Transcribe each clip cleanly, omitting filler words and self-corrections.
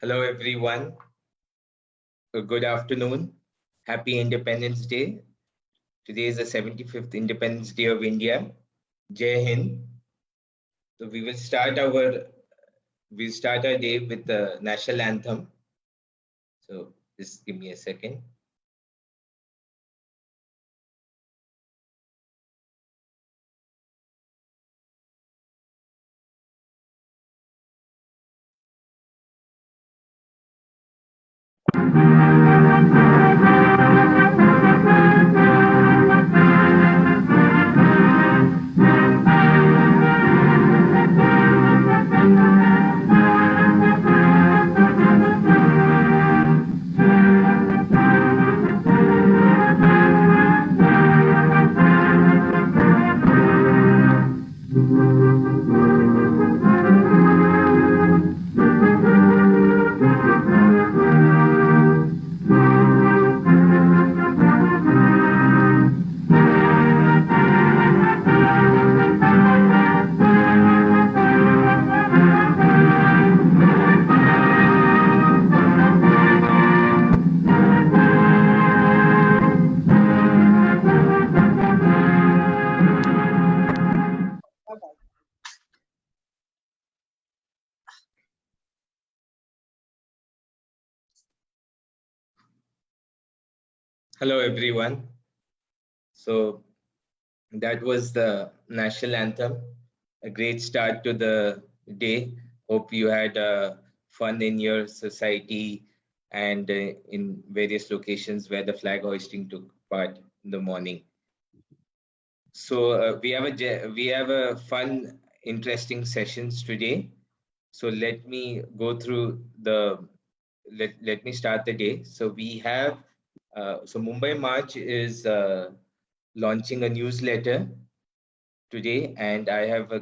Hello, everyone. Good afternoon. Happy Independence Day. Today is the 75th Independence Day of India. Jai Hind. So we'll start our day with the national anthem. So just give me a second. Hello, everyone. So that was the national anthem. A great start to the day. Hope you had fun in your society and in various locations where the flag hoisting took part in the morning. So we have a fun, interesting sessions today. So let me go through let me start the day. So we have so Mumbai March is launching a newsletter today, and I have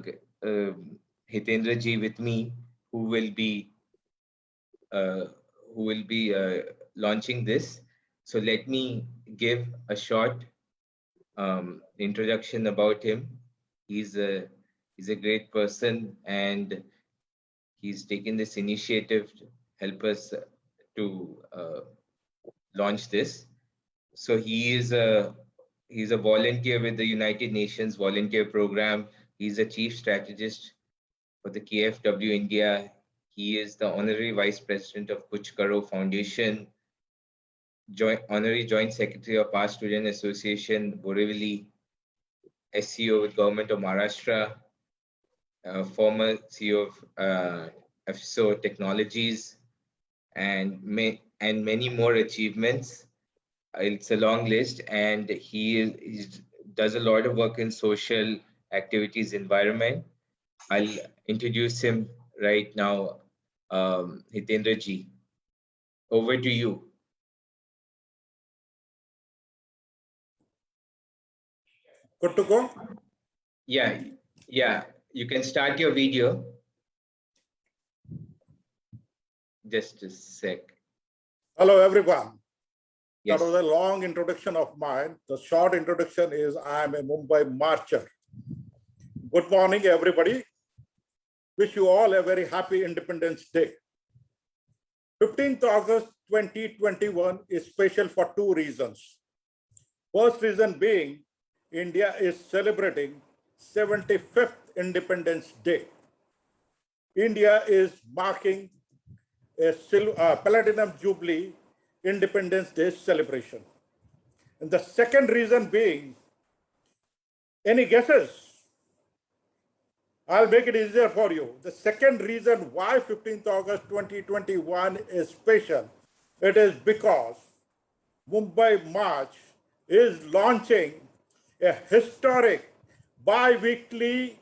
Hitendra ji with me who will be uh, launching this. So let me give a short introduction about him. He's a great person, and he's taken this initiative to help us to launch this. So he's a volunteer with the United Nations Volunteer Program. He's a chief strategist for the KFW India. He is the honorary vice president of Kuch Karo Foundation, honorary joint secretary of Our Student Association, Borivali, SEO with Government of Maharashtra, former CEO of FSO Technologies, and many more achievements. It's a long list, and he does a lot of work in social activities environment. I'll introduce him right now. Hitendra ji, over to you. Good to go? Yeah, you can start your video. Just a sec. Hello, everyone. Yes. That was a long introduction of mine. The short introduction is I am a Mumbai marcher. Good morning, everybody. Wish you all a very happy Independence Day. 15th August 2021 is special for two reasons. First reason being, India is celebrating 75th Independence Day. India is marking a Platinum Jubilee Independence Day celebration. And the second reason being, any guesses? I'll make it easier for you. The second reason why 15th August 2021 is special, it is because Mumbai March is launching a historic bi-weekly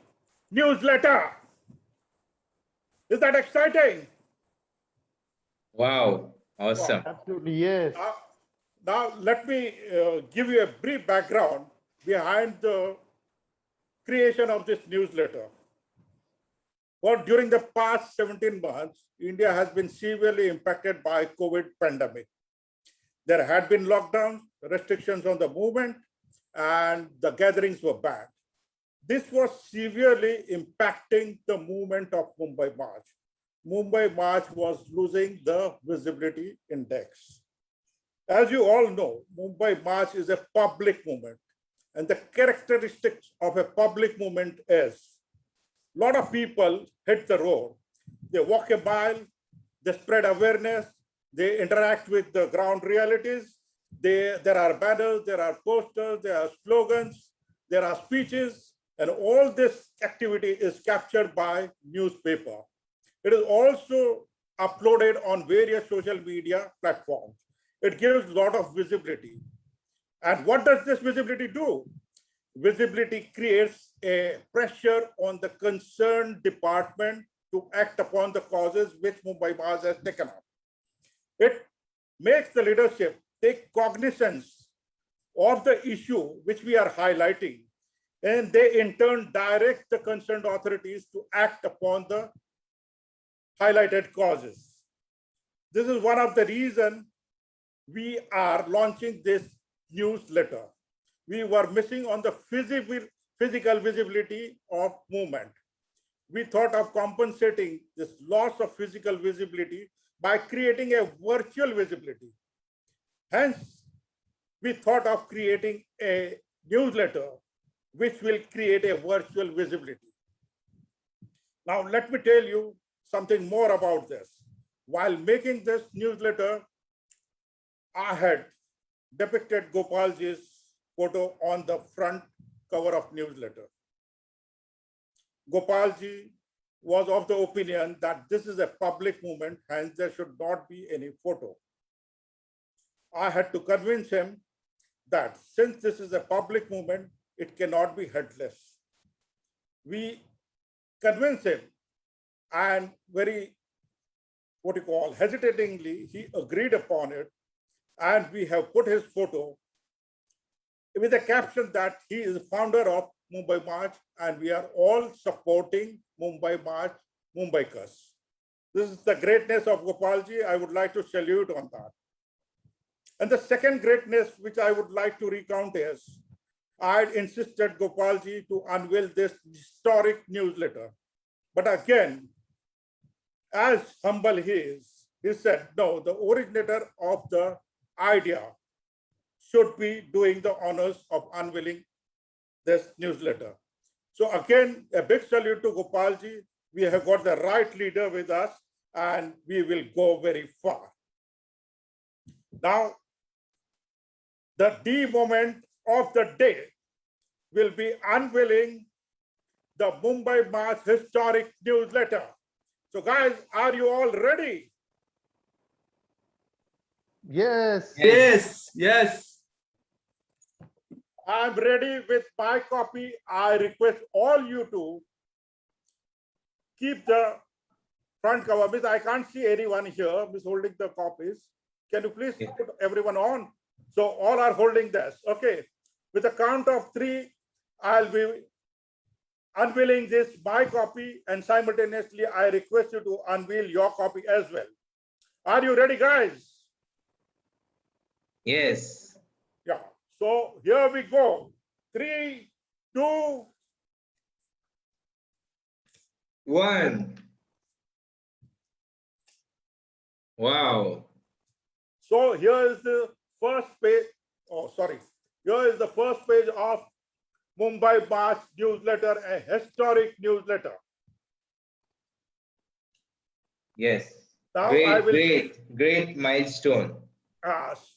newsletter. Is that exciting? Wow, awesome. Wow, absolutely, yes. Now let me give you a brief background behind the creation of this newsletter. Well, during the past 17 months, India has been severely impacted by COVID pandemic. There had been lockdowns, restrictions on the movement, and the gatherings were banned. This was severely impacting the movement of Mumbai March. Mumbai March was losing the visibility index. As you all know, Mumbai March is a public movement. And the characteristics of a public movement is a lot of people hit the road. They walk a mile, they spread awareness, they interact with the ground realities. There are banners, there are posters, there are slogans, there are speeches, and all this activity is captured by newspaper. It is also uploaded on various social media platforms. It gives a lot of visibility. And what does this visibility do? Visibility creates a pressure on the concerned department to act upon the causes which Mumbai March has taken up. It makes the leadership take cognizance of the issue which we are highlighting, and they in turn direct the concerned authorities to act upon the highlighted causes. This is one of the reasons we are launching this newsletter. We were missing on the physical visibility of movement. We thought of compensating this loss of physical visibility by creating a virtual visibility. Hence, we thought of creating a newsletter which will create a virtual visibility. Now, let me tell you something more about this. While making this newsletter, I had depicted Gopalji's photo on the front cover of newsletter. Gopalji was of the opinion that this is a public movement, hence there should not be any photo. I had to convince him that since this is a public movement, it cannot be headless. We convinced him, and very, hesitatingly, he agreed upon it, and we have put his photo with a caption that he is the founder of Mumbai March, and we are all supporting Mumbai March, Mumbaikas. This is the greatness of Gopalji. I would like to salute on that. And the second greatness which I would like to recount is, I had insisted Gopalji to unveil this historic newsletter. But again, as humble he is, he said, no, the originator of the idea should be doing the honors of unveiling this newsletter. So again, a big salute to Gopalji. We have got the right leader with us, and we will go very far. Now, the D moment of the day will be unveiling the Mumbai March historic newsletter. So guys, are you all ready? Yes. Yes, yes. I'm ready with my copy. I request all you to keep the front cover. Miss, I can't see anyone here. Miss holding the copies. Can you please put everyone on? So all are holding this. Okay. With a count of 3, I'll be unveiling this my copy, and simultaneously I request you to unveil your copy as well. Are you ready, guys? Yes. Yeah. So here we go. 3, 2, 1. Wow. So here is the first page. Oh, sorry. Here is the first page of Mumbai March newsletter, a historic newsletter. Yes. Now Great, I will great milestone.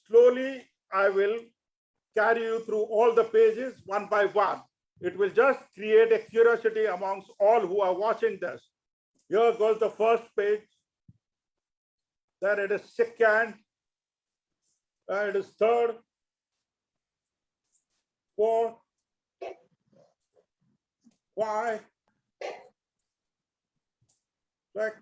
slowly I will carry you through all the pages one by one. It will just create a curiosity amongst all who are watching this. Here goes the first page. Then it is second. Then it is third, fourth, 5, 6,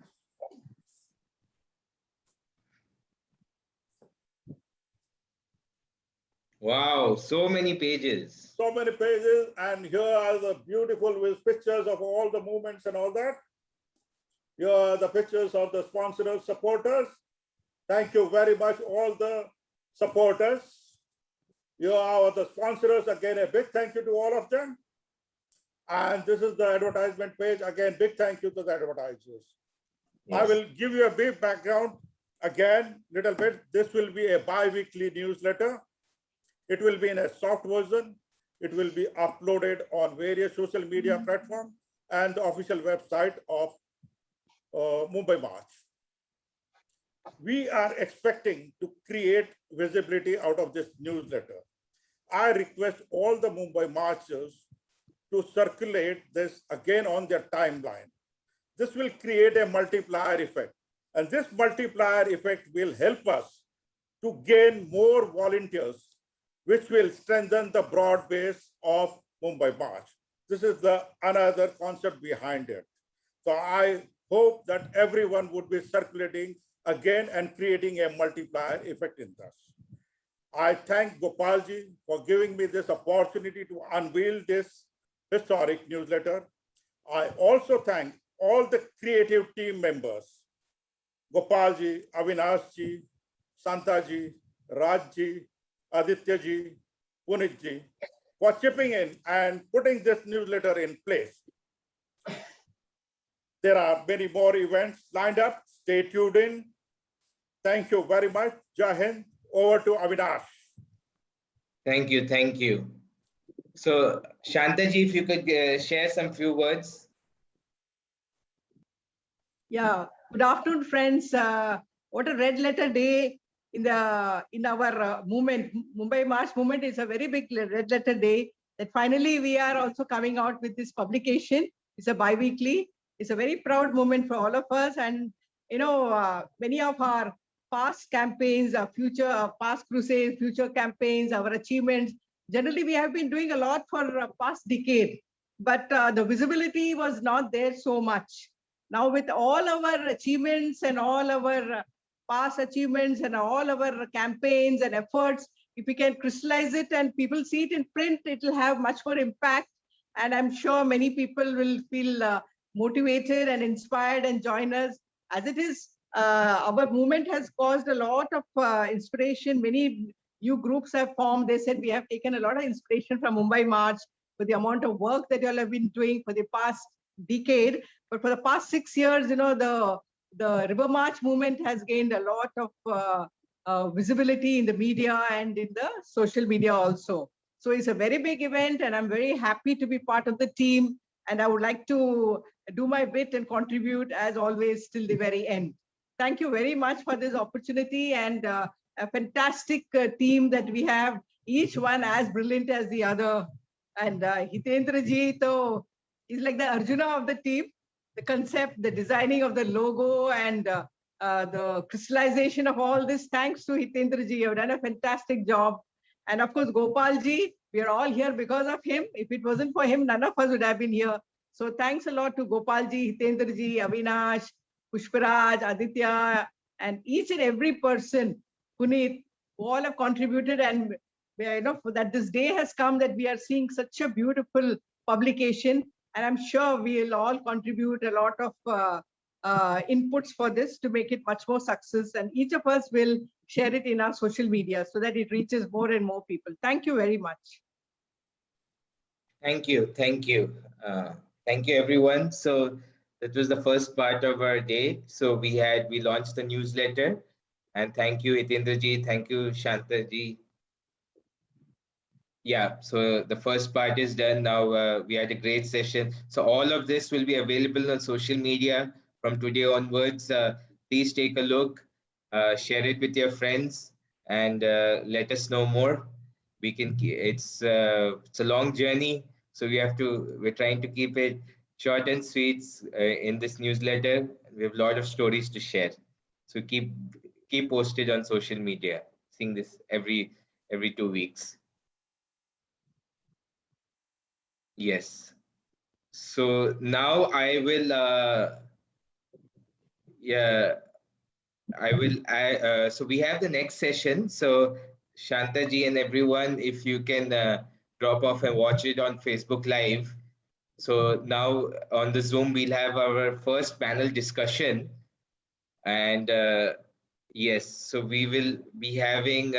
Wow, so many pages. so many pages, and here are the beautiful with pictures of all the movements and all that. Here are the pictures of the sponsors, supporters. Thank you very much, all the supporters. Here are the sponsors. Again, a big thank you to all of them. And this is the advertisement page. Again, big thank you to the advertisers. I will give you a brief background. Again, little bit. This will be a bi-weekly newsletter. It will be in a soft version. It will be uploaded on various social media platforms and the official website of Mumbai March. We are expecting to create visibility out of this newsletter. I request all the Mumbai Marchers to circulate this again on their timeline. This will create a multiplier effect. And this multiplier effect will help us to gain more volunteers, which will strengthen the broad base of Mumbai March. This is the another concept behind it. So I hope that everyone would be circulating again and creating a multiplier effect in this. I thank Gopalji for giving me this opportunity to unveil this historic newsletter. I also thank all the creative team members, Gopalji, Avinashji, Santaji, Rajji, Adityaji, Punitji, for chipping in and putting this newsletter in place. There are many more events lined up. Stay tuned in. Thank you very much. Jai Hind. Over to Avinash. Thank you. Thank you. So, Shantaji, if you could share some few words. Yeah. Good afternoon, friends. What a red letter day in our movement. Mumbai March movement is a very big red letter day. That finally we are also coming out with this publication. It's a bi-weekly. It's a very proud moment for all of us, and many of our past campaigns, our past crusades, future campaigns, our achievements. Generally, we have been doing a lot for past decade, but the visibility was not there so much. Now, with all our achievements and all our past achievements and all our campaigns and efforts, if we can crystallize it and people see it in print, it will have much more impact. And I'm sure many people will feel motivated and inspired and join us. As it is, our movement has caused a lot of inspiration. Many new groups have formed. They said we have taken a lot of inspiration from Mumbai March for the amount of work that you all have been doing for the past decade. But for the past 6 years, the River March movement has gained a lot of visibility in the media and in the social media also. So it's a very big event, and I'm very happy to be part of the team. And I would like to do my bit and contribute, as always, till the very end. Thank you very much for this opportunity, and a fantastic team that we have, each one as brilliant as the other. And Hitendra ji, he's like the Arjuna of the team. The concept, the designing of the logo, and the crystallization of all this, thanks to Hitendra ji. You have done a fantastic job. And of course, Gopal ji, we are all here because of him. If it wasn't for him, none of us would have been here. So thanks a lot to Gopal ji, Hitendra ji, Avinash, Pushparaj, Aditya, and each and every person, Puneet, who all have contributed, and that this day has come that we are seeing such a beautiful publication. And I'm sure we'll all contribute a lot of inputs for this to make it much more success. And each of us will share it in our social media so that it reaches more and more people. Thank you very much. Thank you. Thank you. Thank you, everyone. So that was the first part of our day. So we launched the newsletter. And thank you, Hitendra ji. Thank you, Shanta ji. Yeah, so the first part is done now. We had a great session. So all of this will be available on social media from today onwards. Please take a look, share it with your friends, and let us know more. It's a long journey, so we're trying to keep it short and sweet in this newsletter. We have a lot of stories to share. So keep posted on social media. Seeing this every 2 weeks. Yes. So now I will, so we have the next session. So Shanta ji and everyone, if you can drop off and watch it on Facebook Live. So now on the Zoom, we'll have our first panel discussion. And yes, so we will be having,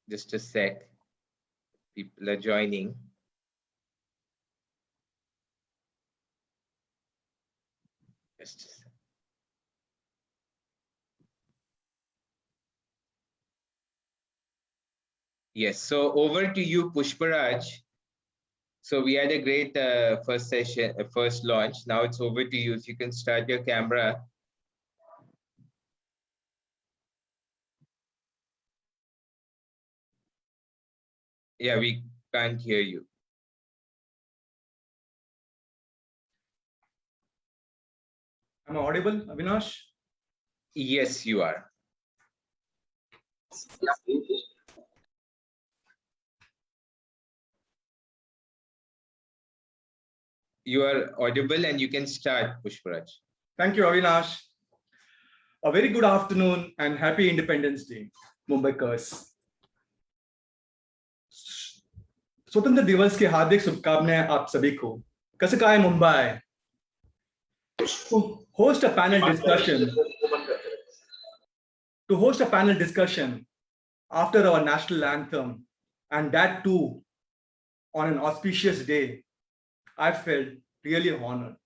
just a sec. People are joining. Just a second. Yes, so over to you, Pushparaj. So we had a great first session, first launch. Now it's over to you. If you can start your camera. Yeah, we can't hear you. Am I audible, Avinash? Yes, you are. You are audible and you can start, Pushparaj. Thank you, Avinash. A very good afternoon and happy Independence Day, Mumbaikars. स्वतंत्र दिवस की हार्दिक शुभकामनाएं आप सभी को. कसं काय Mumbai? To host a panel discussion after our national anthem, and that too on an auspicious day, I felt really honored.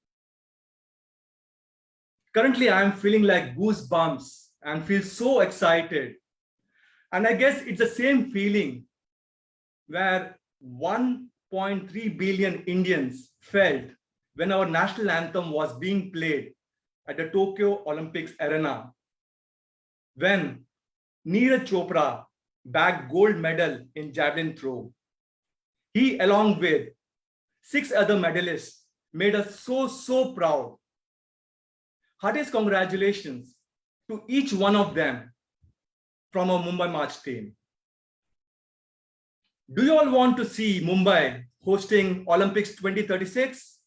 Currently, I am feeling like goosebumps and feel so excited. And I guess it's the same feeling where 1.3 billion Indians felt when our national anthem was being played at the Tokyo Olympics arena, when Neeraj Chopra bagged gold medal in javelin throw. He, along with 6 other medalists, made us so proud. Heartiest congratulations to each one of them from our Mumbai March team. Do you all want to see Mumbai hosting Olympics 2036?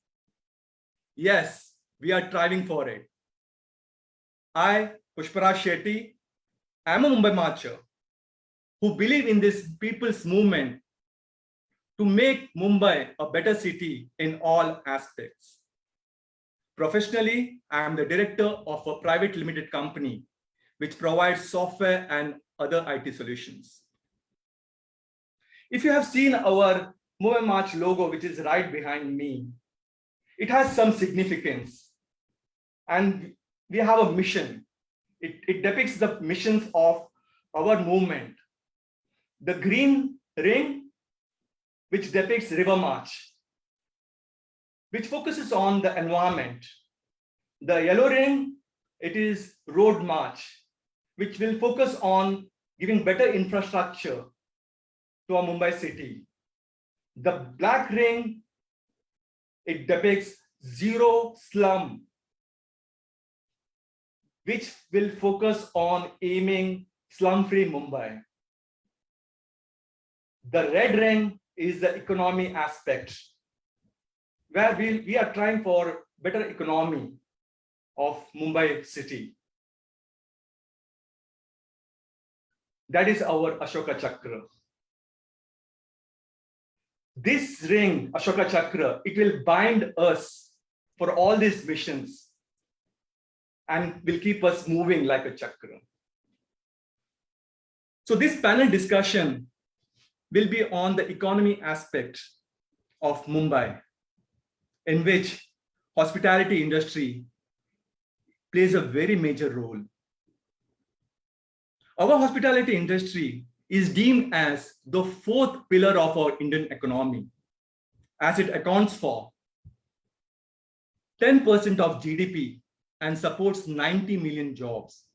Yes, we are striving for it. I, Pushparaj Shetty, am a Mumbai Marcher who believe in this people's movement to make Mumbai a better city in all aspects. Professionally, I am the director of a private limited company which provides software and other IT solutions. If you have seen our Mumbai March logo, which is right behind me, it has some significance. And we have a mission. It depicts the missions of our movement. The green ring, which depicts River March, which focuses on the environment. The yellow ring, it is Road March, which will focus on giving better infrastructure to our Mumbai city. The black ring, it depicts Zero Slum, which will focus on aiming slum-free Mumbai. The red ring is the economy aspect, where we are trying for better economy of Mumbai city. That is our Ashoka Chakra. This ring, Ashoka Chakra, it will bind us for all these missions and will keep us moving like a chakra. So this panel discussion will be on the economy aspect of Mumbai, in which hospitality industry plays a very major role. Our hospitality industry is deemed as the 4th pillar of our Indian economy, as it accounts for 10% of GDP and supports 90 million jobs.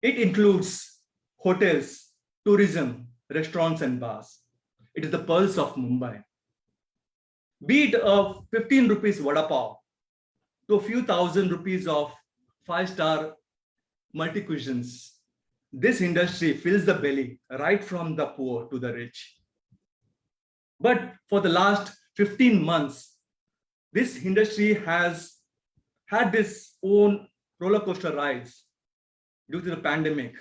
It includes hotels, tourism, restaurants, and bars. It is the pulse of Mumbai. Be it a 15 rupees vada pav to a few thousand rupees of 5-star multi-cuisines, this industry fills the belly right from the poor to the rich. But for the last 15 months, this industry has had this own roller coaster rides due to the pandemic,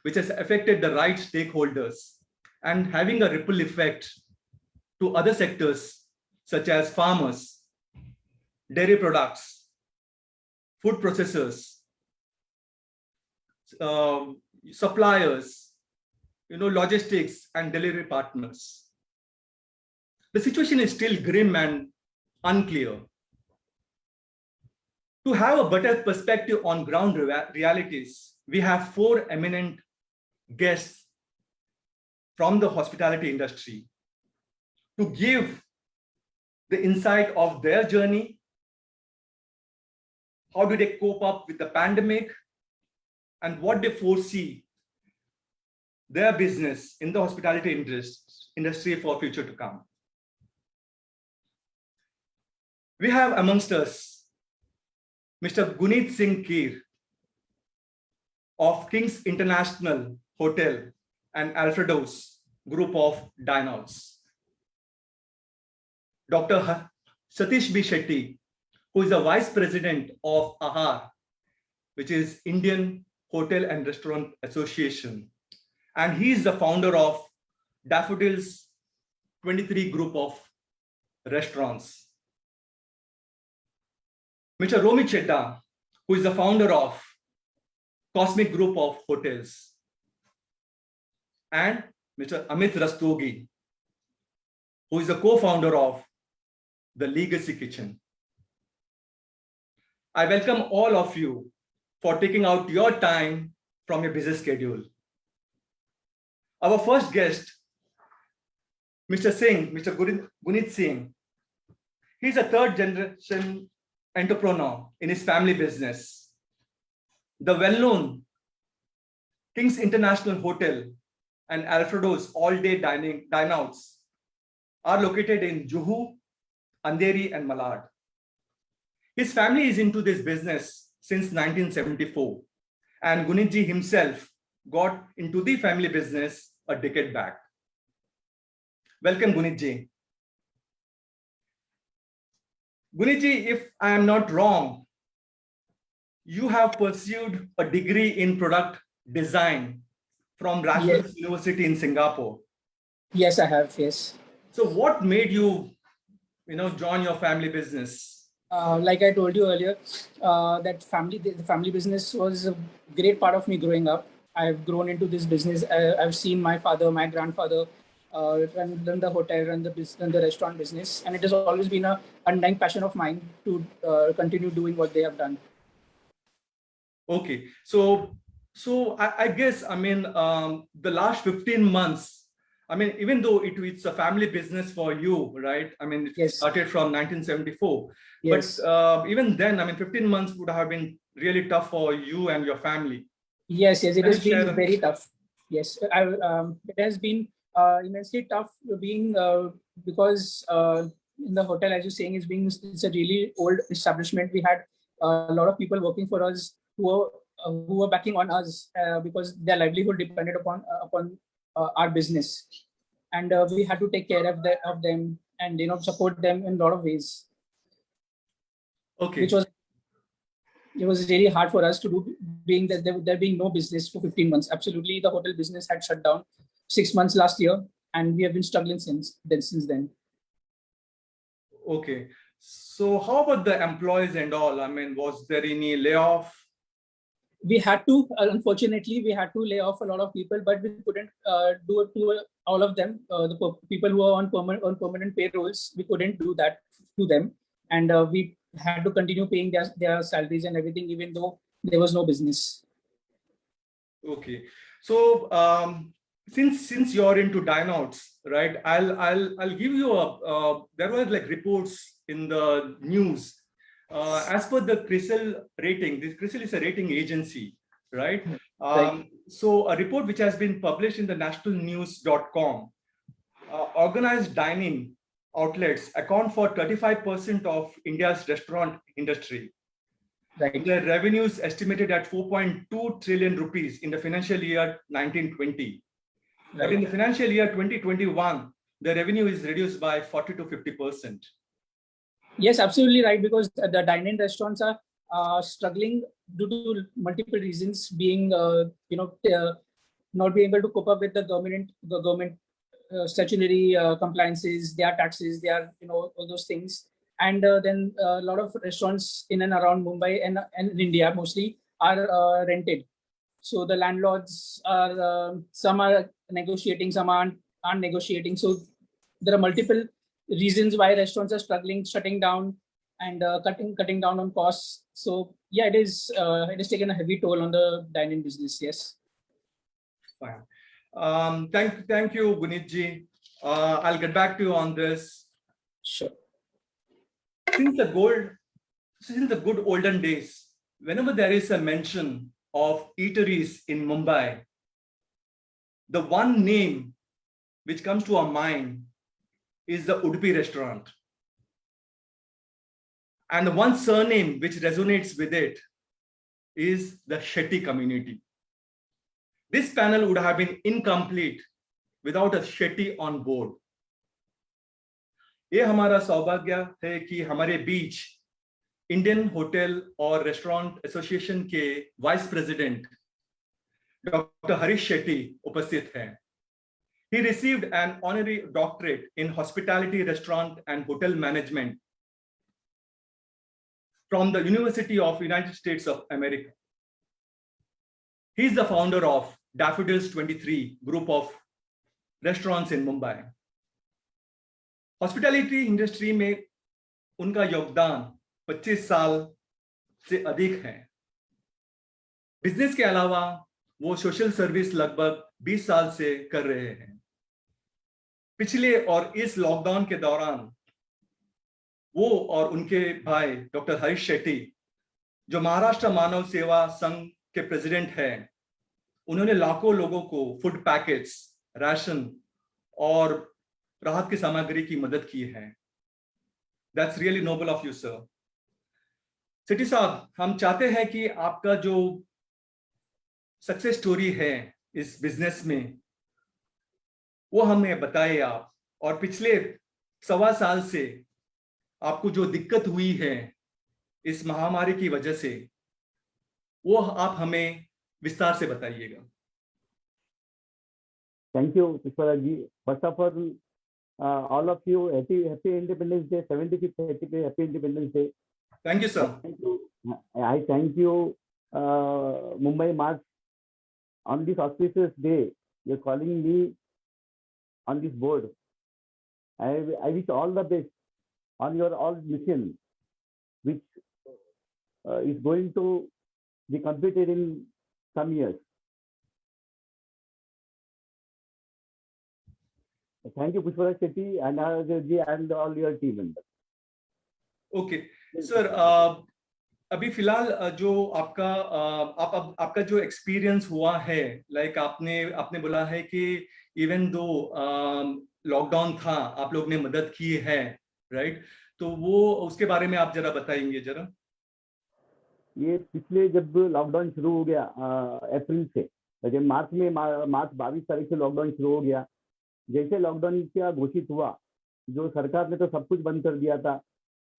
which has affected the right stakeholders and having a ripple effect to other sectors such as farmers, dairy products, food processors, suppliers, logistics and delivery partners. The situation is still grim and unclear. To have a better perspective on ground realities, we have 4 eminent guests from the hospitality industry to give the insight of their journey. How do they cope up with the pandemic, and what they foresee their business in the hospitality industry for future to come. We have amongst us Mr. Gunit Singh Keer of King's International Hotel and Alfredos Group of Dine-Outs. Dr. Satish B. Shetty, who is the Vice President of AHAR, which is Indian Hotel and Restaurant Association. And he is the founder of Daffodils 23 Group of Restaurants. Mr. Romi Chedda, who is the founder of Cosmic Group of Hotels. And Mr. Amit Rastogi, who is the co-founder of the Legacy Kitchen. I welcome all of you for taking out your time from your busy schedule. Our first guest, Mr. Singh, Mr. Gunit Singh, he's a 3rd generation entrepreneur in his family business. The well-known King's International Hotel and Alfredo's all-day dine-outs are located in Juhu, Andheri, and Malad. His family is into this business since 1974, and Gunitji himself got into the family business a decade back. Welcome, Gunitji. Gunitji, if I am not wrong, you have pursued a degree in product design from Raffles University in Singapore. Yes, I have. Yes. So what made you, join your family business? Like I told you earlier, that the family business was a great part of me growing up. I've grown into this business. I've seen my father, my grandfather run the hotel, run the restaurant business, and it has always been an undying passion of mine to continue doing what they have done. Okay, so I guess the last 15 months, even though it's a family business for you, right? It started from 1974, yes. But even then, 15 months would have been really tough for you and your family. Yes, it has been very tough. Yes, it has been immensely tough being because in the hotel, as you're saying, it's a really old establishment. We had a lot of people working for us who were backing on us because their livelihood depended upon our business, and we had to take care of them and support them in a lot of ways. Okay, it was really hard for us to do, being that there being no business for 15 months. Absolutely, the hotel business had shut down 6 months last year, and we have been struggling since then. Okay, so how about the employees and all? Was there any layoff? We had to, unfortunately, lay off a lot of people, but we couldn't do it to all of them. The people who are on permanent payrolls, we couldn't do that to them, and we had to continue paying their salaries and everything, even though there was no business. Okay, so since you're into dine-outs, right? I'll give you there were reports in the news. As per the CRISIL rating, CRISIL is a rating agency, right? So a report which has been published in the nationalnews.com, organized dining outlets account for 35% of India's restaurant industry. Right. Their revenues estimated at 4.2 trillion rupees in the financial year 1920. Right. But in the financial year 2021, the revenue is reduced by 40 to 50%. Yes, absolutely right, because the dine-in restaurants are struggling due to multiple reasons, being not being able to cope up with the government statutory compliances, their taxes, their all those things, and then a lot of restaurants in and around Mumbai and in India mostly are rented. So the landlords are some are negotiating, some aren't negotiating. So there are multiple reasons why restaurants are struggling, shutting down, and cutting down on costs. So yeah, it is taken a heavy toll on the dine-in business. Yes. Fine. Thank you, Guneet ji. I'll get back to you on this. Sure. Since the good olden days, whenever there is a mention of eateries in Mumbai, the one name which comes to our mind is the Udupi restaurant. And the one surname which resonates with it is the Shetty community. This panel would have been incomplete without a Shetty on board. ये हमारा सौभाग्य है कि हमारे बीच Indian hotel और restaurant association के vice president doctor Harish Shetty उपस्थित हैं. He received an honorary doctorate in hospitality, restaurant and hotel management from the University of United States of America. He is the founder of Daffodils 23 group of restaurants in Mumbai. Hospitality industry में उनका योगदान 25 साल से अधिक है. Business के अलावा वो सोशल सर्विस लगभग 20 साल से कर रहे हैं. पिछले और इस लॉकडाउन के दौरान वो और उनके भाई डॉक्टर हरीश शेट्टी, जो महाराष्ट्र मानव सेवा संघ के प्रेसिडेंट हैं, उन्होंने लाखों लोगों को फूड पैकेट्स, राशन और राहत की सामग्री की मदद की है. That's really noble of you, sir. सेठी साहब, हम चाहते हैं कि आपका जो सक्सेस स्टोरी है इस बिजनेस में वो हमें बताइए आप, और पिछले 1.25 साल से आपको जो दिक्कत हुई है इस महामारी की वजह से वो आप हमें विस्तार से बताइएगा. Thank you, Pushparaj ji. First of all of you, happy Independence Day, 75th happy Independence Day. Thank you, sir. Thank you. I thank you, Mumbai March. On this auspicious day, you're calling me on this board. I wish all the best on your all mission, which is going to be completed in some years. Thank you, Pushparaj Shetty and all your team members. Okay, sir. अभी फिलहाल जो आपका जो experience हुआ है, like आपने बोला है कि इवन दो लॉकडाउन था आप लोग ने मदद की है, राइट? तो वो उसके बारे में आप जरा बताएंगे जरा. ये पिछले जब लॉकडाउन शुरू हो गया अप्रैल से, जब मार्च 22 तारीख से लॉकडाउन शुरू हो गया, जैसे लॉकडाउन क्या घोषित हुआ, जो सरकार ने तो सब कुछ बंद कर दिया था.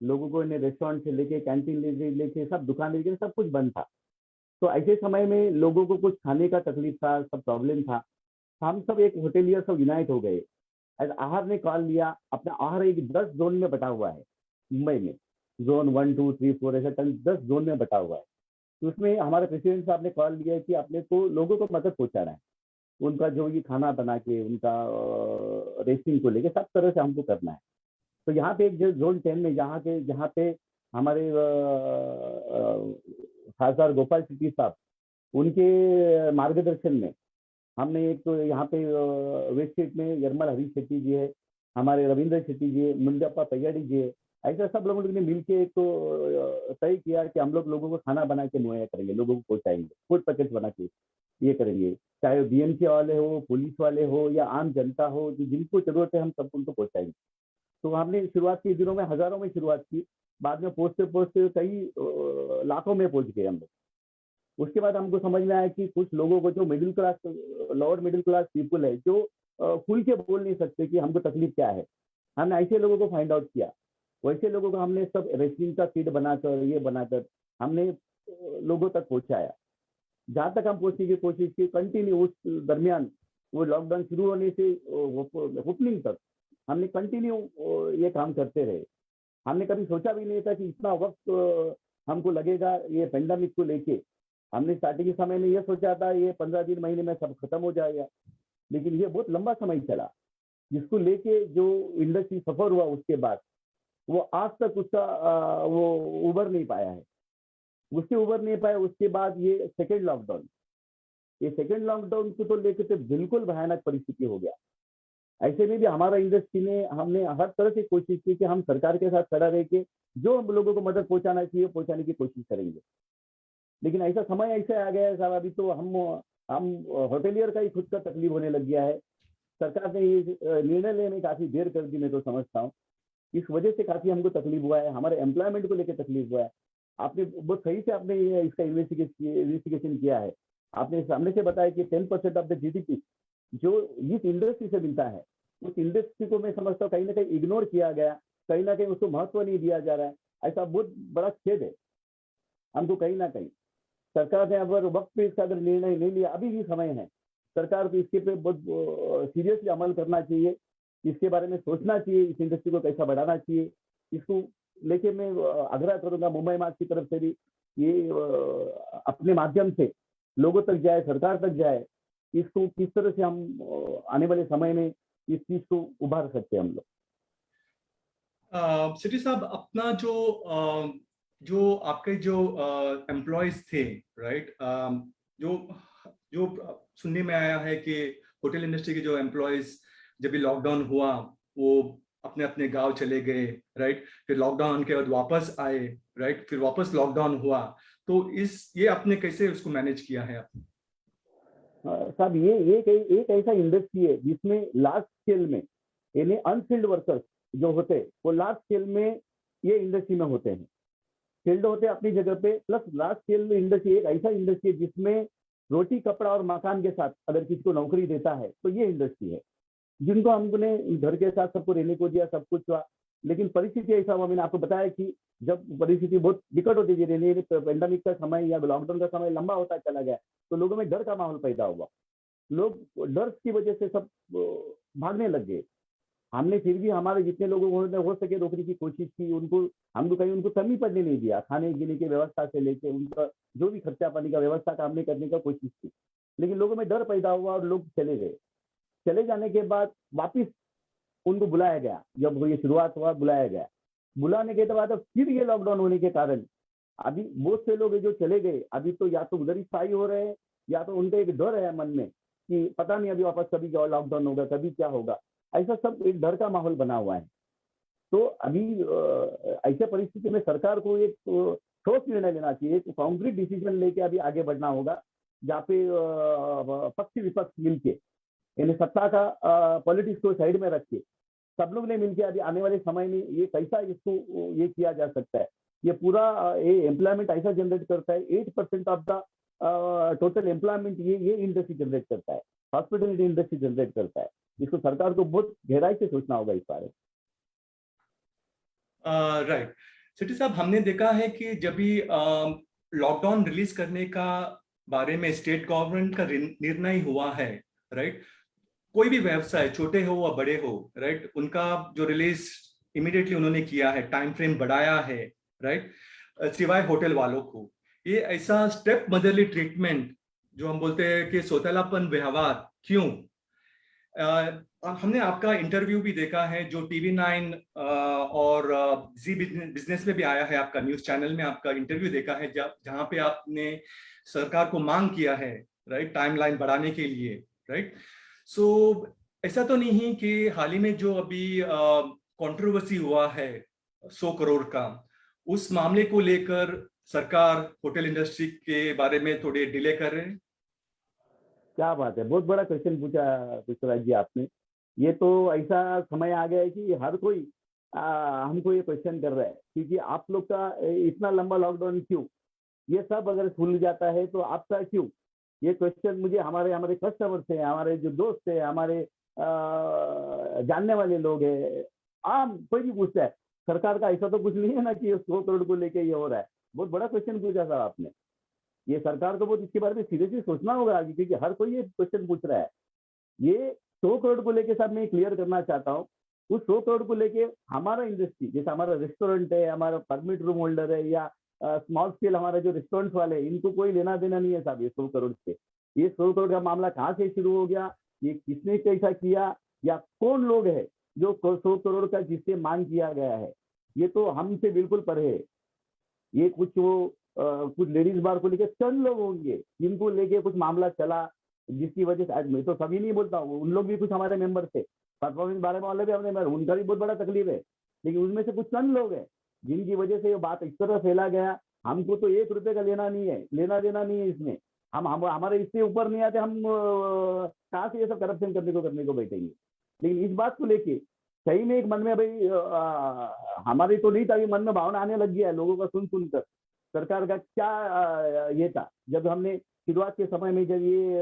लोगों को इन्हें रेस्टोरेंट से लेके कैंटीन लेके सब दुकान लेके सब कुछ बंद था. तो ऐसे समय में लोगों को कुछ खाने का तकलीफ था, सब प्रॉब्लम था. हम सब एक होटेलियर सब यूनाइट हो गए. आहार ने कॉल लिया, अपना आहार एक 10 जोन में बटा हुआ है मुंबई में. जोन 1, 2, 3, 4 ऐसा 10 जोन में बटा हुआ है. तो उसमें हमारे प्रेसिडेंट साहब ने कॉल लिया कि अपने को लोगों को मदद पहुंचाना है, उनका जो ये खाना बना के उनका रेस्टिंग को लेके सब तरह से हमको करना है. तो यहाँ पे एक जोन 10 में जहाँ पे हमारे खासदार गोपाल शेट्टी साहब, उनके मार्गदर्शन में हमने एक तो यहाँ पे वेस्ट स्टेट में यरमल हरीश शेट्टी जी है, हमारे रविंद्र शेट्टी जी है, मुंडप्पा पय्याडी जी है, ऐसा सब लोगों ने मिलके एक तो तय किया कि हम लोगों को खाना बना के मुहैया करेंगे, लोगों को पहुँचाएंगे, फूड पैकेट बना के ये करेंगे. चाहे बीएमसी वाले हो, पुलिस वाले हो या आम जनता हो, जिनको जरूरत है हम सब उनको पहुँचाएंगे. तो हमने शुरुआत के दिनों में हजारों में शुरुआत की, बाद में पहुँचते कई लाखों में पहुँच गए हम लोग. उसके बाद हमको समझ में आया कि कुछ लोगों को जो middle class, lower middle class people है, जो खुल के बोल नहीं सकते कि हमको तकलीफ क्या है, हमने ऐसे लोगों को फाइंड आउट किया. वैसे लोगों को हमने सब रेस्टिंग का किट बनाकर ये बनाकर हमने लोगों तक पहुँचाया. जहाँ तक हम पहुँचने की कोशिश की, कंटिन्यू उस दरमियान वो लॉकडाउन शुरू होने से ओपनिंग तक हमने कंटिन्यू ये काम करते रहे. हमने कभी सोचा भी नहीं था कि इतना वक्त हमको लगेगा ये पेंडेमिक को लेके. हमने स्टार्टिंग के समय में ये सोचा था ये 15 दिन महीने में सब खत्म हो जाएगा, लेकिन ये बहुत लंबा समय चला, जिसको लेके जो इंडस्ट्री सफर हुआ उसके बाद वो आज तक उसका वो उबर नहीं पाया है। उससे उबर नहीं पाया, उसके बाद ये सेकेंड लॉकडाउन, ये सेकेंड लॉकडाउन को तो लेकर तो बिल्कुल भयानक परिस्थिति हो गया। ऐसे में भी हमारा इंडस्ट्री ने, हमने हर तरह से कोशिश की कि हम सरकार के साथ खड़ा रह के जो हम लोगों को मदद पहुंचाना चाहिए पहुंचाने की कोशिश करेंगे। लेकिन ऐसा समय ऐसे आ गया है साहब, अभी तो हम होटेलियर का ही खुद का तकलीफ होने लग गया है। सरकार ने ये निर्णय लेने में काफी देर कर दी, मैं तो समझता हूँ। इस वजह से काफी हमको तकलीफ हुआ है, हमारे एम्प्लॉयमेंट को लेकर तकलीफ हुआ है। आपने बहुत सही से आपने इसका इन्वेस्टिगेशन किया है। आपने सामने से बताया कि 10% ऑफ द जीडीपी जो इस इंडस्ट्री से मिलता है, उस इंडस्ट्री को मैं समझता हूँ कहीं ना कहीं इग्नोर किया गया, कहीं ना कहीं उसको महत्व नहीं दिया जा रहा है। ऐसा बहुत बड़ा खेद है हमको। कहीं ना कहीं सरकार ने अगर वक्त पे इसका अगर निर्णय नहीं लिया, अभी भी समय है, सरकार को इसके पे बहुत सीरियसली अमल करना चाहिए, इसके बारे में सोचना चाहिए, इस इंडस्ट्री को कैसा बढ़ाना चाहिए। इसको लेके मैं आग्रह करूंगा मुंबई मार्च की तरफ से भी, ये अपने माध्यम से लोगों तक जाए, सरकार तक जाए, इसको किस तरह से हम आने वाले समय में इस चीज को उभार सकते हैं हम लोग। सिटी साहब, अपना जो आपके जो एम्प्लॉयज थे, राइट, जो जो सुनने में आया है कि होटल इंडस्ट्री के जो एम्प्लॉयज जब भी लॉकडाउन हुआ वो अपने अपने गांव चले गए, राइट, फिर लॉकडाउन के बाद वापस आए, राइट, फिर वापस लॉकडाउन हुआ, तो ये आपने कैसे उसको मैनेज किया है? साहब, ये एक ऐसा इंडस्ट्री है जिसमें लार्ज स्केल में यानी अनस्किल्ड वर्कर्स जो होते हैं वो लार्ज स्केल में ये इंडस्ट्री में होते हैं, स्किल्ड होते हैं अपनी जगह पे, प्लस लार्ज स्केल इंडस्ट्री एक ऐसा इंडस्ट्री है जिसमें रोटी कपड़ा और मकान के साथ अगर किसी को नौकरी देता है तो ये इंडस्ट्री है, जिनको हमने घर के साथ सबको रहने को दिया, सब कुछ हुआ। लेकिन परिस्थिति ऐसा हुआ, मैंने आपको बताया कि जब परिस्थिति बहुत विकट होती जा रही है, पेंडेमिक का समय या लॉकडाउन का समय लंबा होता चला गया, तो लोगों में डर का माहौल पैदा हुआ। लोग डर की वजह से सब भागने लग गए। हमने फिर भी हमारे जितने लोगों को हो सके रोकने की कोशिश की, हमको कहीं उनको कमी पड़ने नहीं दिया। खाने पीने की व्यवस्था से लेके उनका जो भी खर्चा पानी का व्यवस्था का हमने करने का कोशिश की। लेकिन लोगों में डर पैदा हुआ और लोग चले गए। चले जाने के बाद वापिस उनको बुलाया गया, जब ये शुरुआत हुआ बुलाया गया। बुलाने के बाद फिर ये लॉकडाउन होने के कारण अभी बहुत से लोग जो चले गए, अभी तो या तो उधर ही स्थायी हो रहे हैं या तो उनका एक डर है मन में कि पता नहीं अभी वापस कभी लॉकडाउन होगा, कभी क्या होगा। ऐसा सब एक डर का माहौल बना हुआ है। तो अभी ऐसे परिस्थिति में सरकार को एक ठोस निर्णय लेना चाहिए, एक कॉन्क्रीट डिसीजन लेके अभी आगे बढ़ना होगा, जहाँ पे पक्ष विपक्ष मिलके, यानी सत्ता का पॉलिटिक्स को साइड में रख के सब लोग ने मिलकर अभी आने वाले समय में ये कैसा इसको ये किया जा सकता है। ये पूरा ये एम्प्लॉयमेंट ऐसा जनरेट करता है, 8% ऑफ द टोटल एम्प्लॉयमेंट ये इंडस्ट्री जनरेट करता है, हॉस्पिटलिटी इंडस्ट्री जनरेट करता है। इसको सरकार को बहुत गहराई से सोचना होगा इस बारे में। राइट सिटी साहब, हमने देखा है कि जब भी लॉकडाउन रिलीज करने का बारे में स्टेट गवर्नमेंट का निर्णय हुआ है, राइट, कोई भी व्यवसाय छोटे हो या बड़े हो, राइट, उनका जो रिलीज इमीडिएटली उन्होंने किया है, टाइम फ्रेम बढ़ाया है, राइट, सिवाय होटल वालों को। ये ऐसा स्टेप मदरली ट्रीटमेंट जो हम बोलते हैं कि सौतेलापन व्यवहार, क्यों? हमने आपका इंटरव्यू भी देखा है जो TV9 और जी बिजनेस में भी आया है, आपका न्यूज चैनल में आपका इंटरव्यू देखा है, जहां पे आपने सरकार को मांग किया है, राइट, टाइमलाइन बढ़ाने के लिए, राइट। सो ऐसा तो नहीं कि हाल ही में जो अभी कंट्रोवर्सी हुआ है 100 करोड़ का, उस मामले को लेकर सरकार होटल इंडस्ट्री के बारे में थोड़े डिले कर रहे हैं? क्या बात है, बहुत बड़ा क्वेश्चन पूछा पुष्पराज जी आपने। ये तो ऐसा समय आ गया है कि हर कोई हमको ये क्वेश्चन कर रहा है, क्योंकि आप लोग का इतना लंबा लॉकडाउन क्यों, ये सब अगर खुल जाता है तो आपका क्यों, ये क्वेश्चन मुझे हमारे कस्टमर से, हमारे जो दोस्त है, हमारे जानने वाले लोग हैं, आम कोई भी पूछता है। सरकार का ऐसा तो कुछ नहीं है ना कि 100 करोड़ को लेके ये हो रहा है। बहुत बड़ा क्वेश्चन पूछा साहब आपने। ये सरकार को बहुत इसके बारे में सीरियसली सोचना होगा आगे, क्योंकि हर कोई ये क्वेश्चन पूछ रहा है। ये 100 करोड़ को लेके साहब मैं क्लियर करना चाहता हूँ, उस 100 करोड़ को लेके हमारा इंडस्ट्री, जैसे हमारा रेस्टोरेंट है, हमारा परमिट रूम होल्डर है, या स्मॉल स्केल हमारे जो रेस्टोरेंट वाले हैं, इनको कोई लेना देना नहीं है साहब ये 100 करोड़ से। ये 100 करोड़ का मामला कहाँ से शुरू हो गया, ये किसने कैसा किया, या कौन लोग है जो 100 करोड़ का जिससे मांग किया गया है, ये तो हमसे बिल्कुल परे है। ये कुछ कुछ लेडीज बार को लेके चंद लोग होंगे जिनको लेके कुछ मामला चला, जिसकी वजह से आज मैं तो सभी नहीं बोलता हूँ, उन लोग भी कुछ हमारे मेंबर थे, परफॉर्मेंस बारे में वाले भी अपने मेंबर, उनका भी बहुत बड़ा तकलीफ है, लेकिन उनमें से कुछ चंद लोग हैं जिनकी वजह से ये बात इस तरह फैला गया। हमको तो 1 रुपए का लेना देना नहीं है इसमें। हम हमारे इससे ऊपर नहीं आते, हम कहाँ से ये सब करप्शन करने को बैठेंगे। लेकिन इस बात को लेके सही में एक मन में भाई हमारी तो नहीं था, मन में भावना आने लग गया है लोगों का सुनकर। सरकार का क्या ये था, जब हमने शुरुआत के समय में जब ये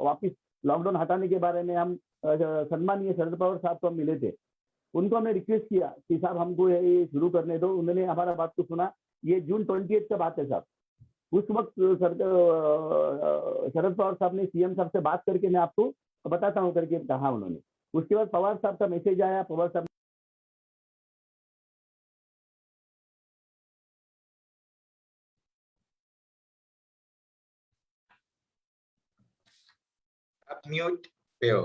वापिस लॉकडाउन हटाने के बारे में हम सम्मानीय शरद पवार साहब को हम मिले थे, उनको हमने रिक्वेस्ट किया कि साहब हमको ये शुरू करने दो। उन्होंने हमारा बात को सुना। ये जून 28 का बात है साहब। उस वक्त शरद पवार साहब ने सीएम साहब से बात करके, मैं आपको बताता हूँ करके कहा उन्होंने। उसके बाद पवार साहब का मैसेज आया, पवार साहब आप म्यूट पे हो।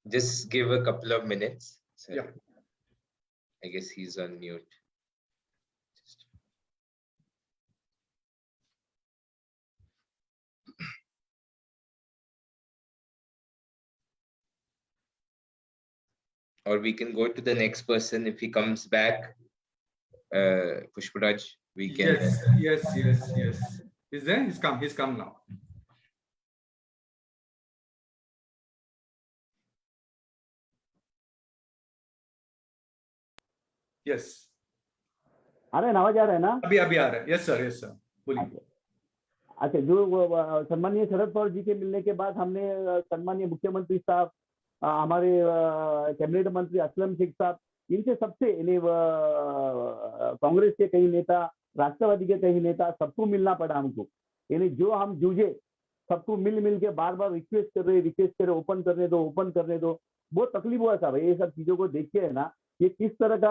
Just give a couple of minutes. So Yeah. I guess he's on mute. Or we can go to the next person if he comes back. Pushparaj, we can. Yes. He's there. He's come now. Yes. आ रहा है, आवाज आ रहा है ना? अभी आ रहा है। Yes sir बोलिए। अच्छा, जो सम्मानीय शरद पवार जी के मिलने के बाद हमने सम्मानीय मुख्यमंत्री साहब, हमारे कैबिनेट मंत्री असलम शेख साहब, इनसे सबसे कांग्रेस के कई नेता, राष्ट्रवादी के कई नेता, सबको मिलना पड़ा हमको। यानी जो हम जूझे सबको मिल के बार रिक्वेस्ट कर रहे ओपन करने दो। बहुत तकलीफ हुआ साहब ये सब चीजों को देख के, है ना, ये किस तरह का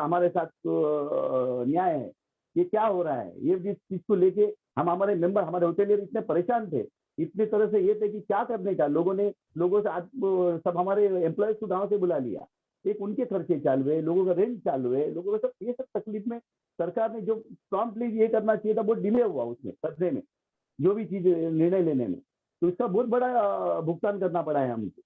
हमारे साथ न्याय है, ये क्या हो रहा है, ये जिस चीज को लेके हम हमारे मेंबर, हमारे होटलियर इतने परेशान थे, इतनी तरह से ये थे कि क्या करने का। लोगों से आज सब हमारे एम्प्लॉयज को गांव से बुला लिया, एक उनके खर्चे चालू है, लोगों का रेंट चालू है, लोगों का सब, ये सब तकलीफ में सरकार ने जो प्रॉम्प्टली ये करना चाहिए था, बहुत डिले हुआ उसमें करने में, जो भी चीज निर्णय लेने में, तो इसका बहुत बड़ा भुगतान करना पड़ा है हमको।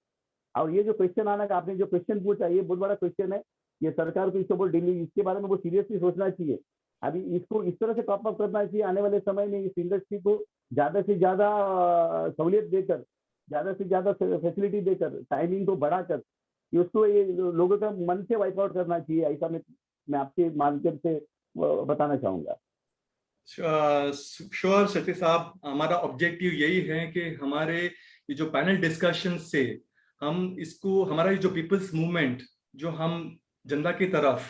और ये जो क्वेश्चन आना का आपने जो क्वेश्चन पूछा, ये बहुत बड़ा क्वेश्चन है। ये सरकार को इसको बहुत डिले, इसके बारे में बहुत सीरियसली सोचना चाहिए। अभी इसको इस तरह से टॉप अप करना चाहिए आने वाले समय में, इस इंडस्ट्री को ज्यादा से ज्यादा सहूलियत देकर, ज्यादा से ज्यादा फैसिलिटी देकर, टाइमिंग को बढ़ाकर उसको ये लोगों का मन से वाइप आउट करना चाहिए। ऐसा मैं आपके माध्यम से बताना चाहूंगा। श्योर सती साहब, हमारा ऑब्जेक्टिव यही है कि हमारे ये जो पैनल डिस्कशन से हम इसको, हमारा ये जो पीपल्स मूवमेंट जो हम जनता की तरफ,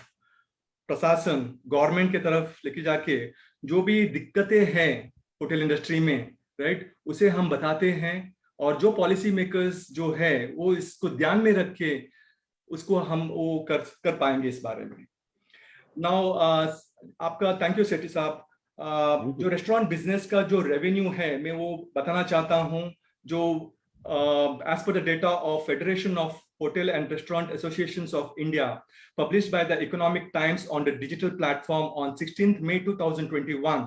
प्रशासन, गवर्नमेंट की तरफ लेके जाके जो भी दिक्कतें हैं होटल इंडस्ट्री में, राइट, उसे हम बताते हैं। और जो पॉलिसी मेकर्स जो है वो इसको ध्यान में रख के उसको हम वो कर पाएंगे इस बारे में। नाउ आपका थैंक यू सेठी साहब। जो रेस्टोरेंट बिजनेस का जो रेवेन्यू है मैं वो बताना चाहता हूं। जो as per the data of Federation of Hotel and Restaurant Associations of India, published by the Economic Times on the digital platform on 16th May 2021,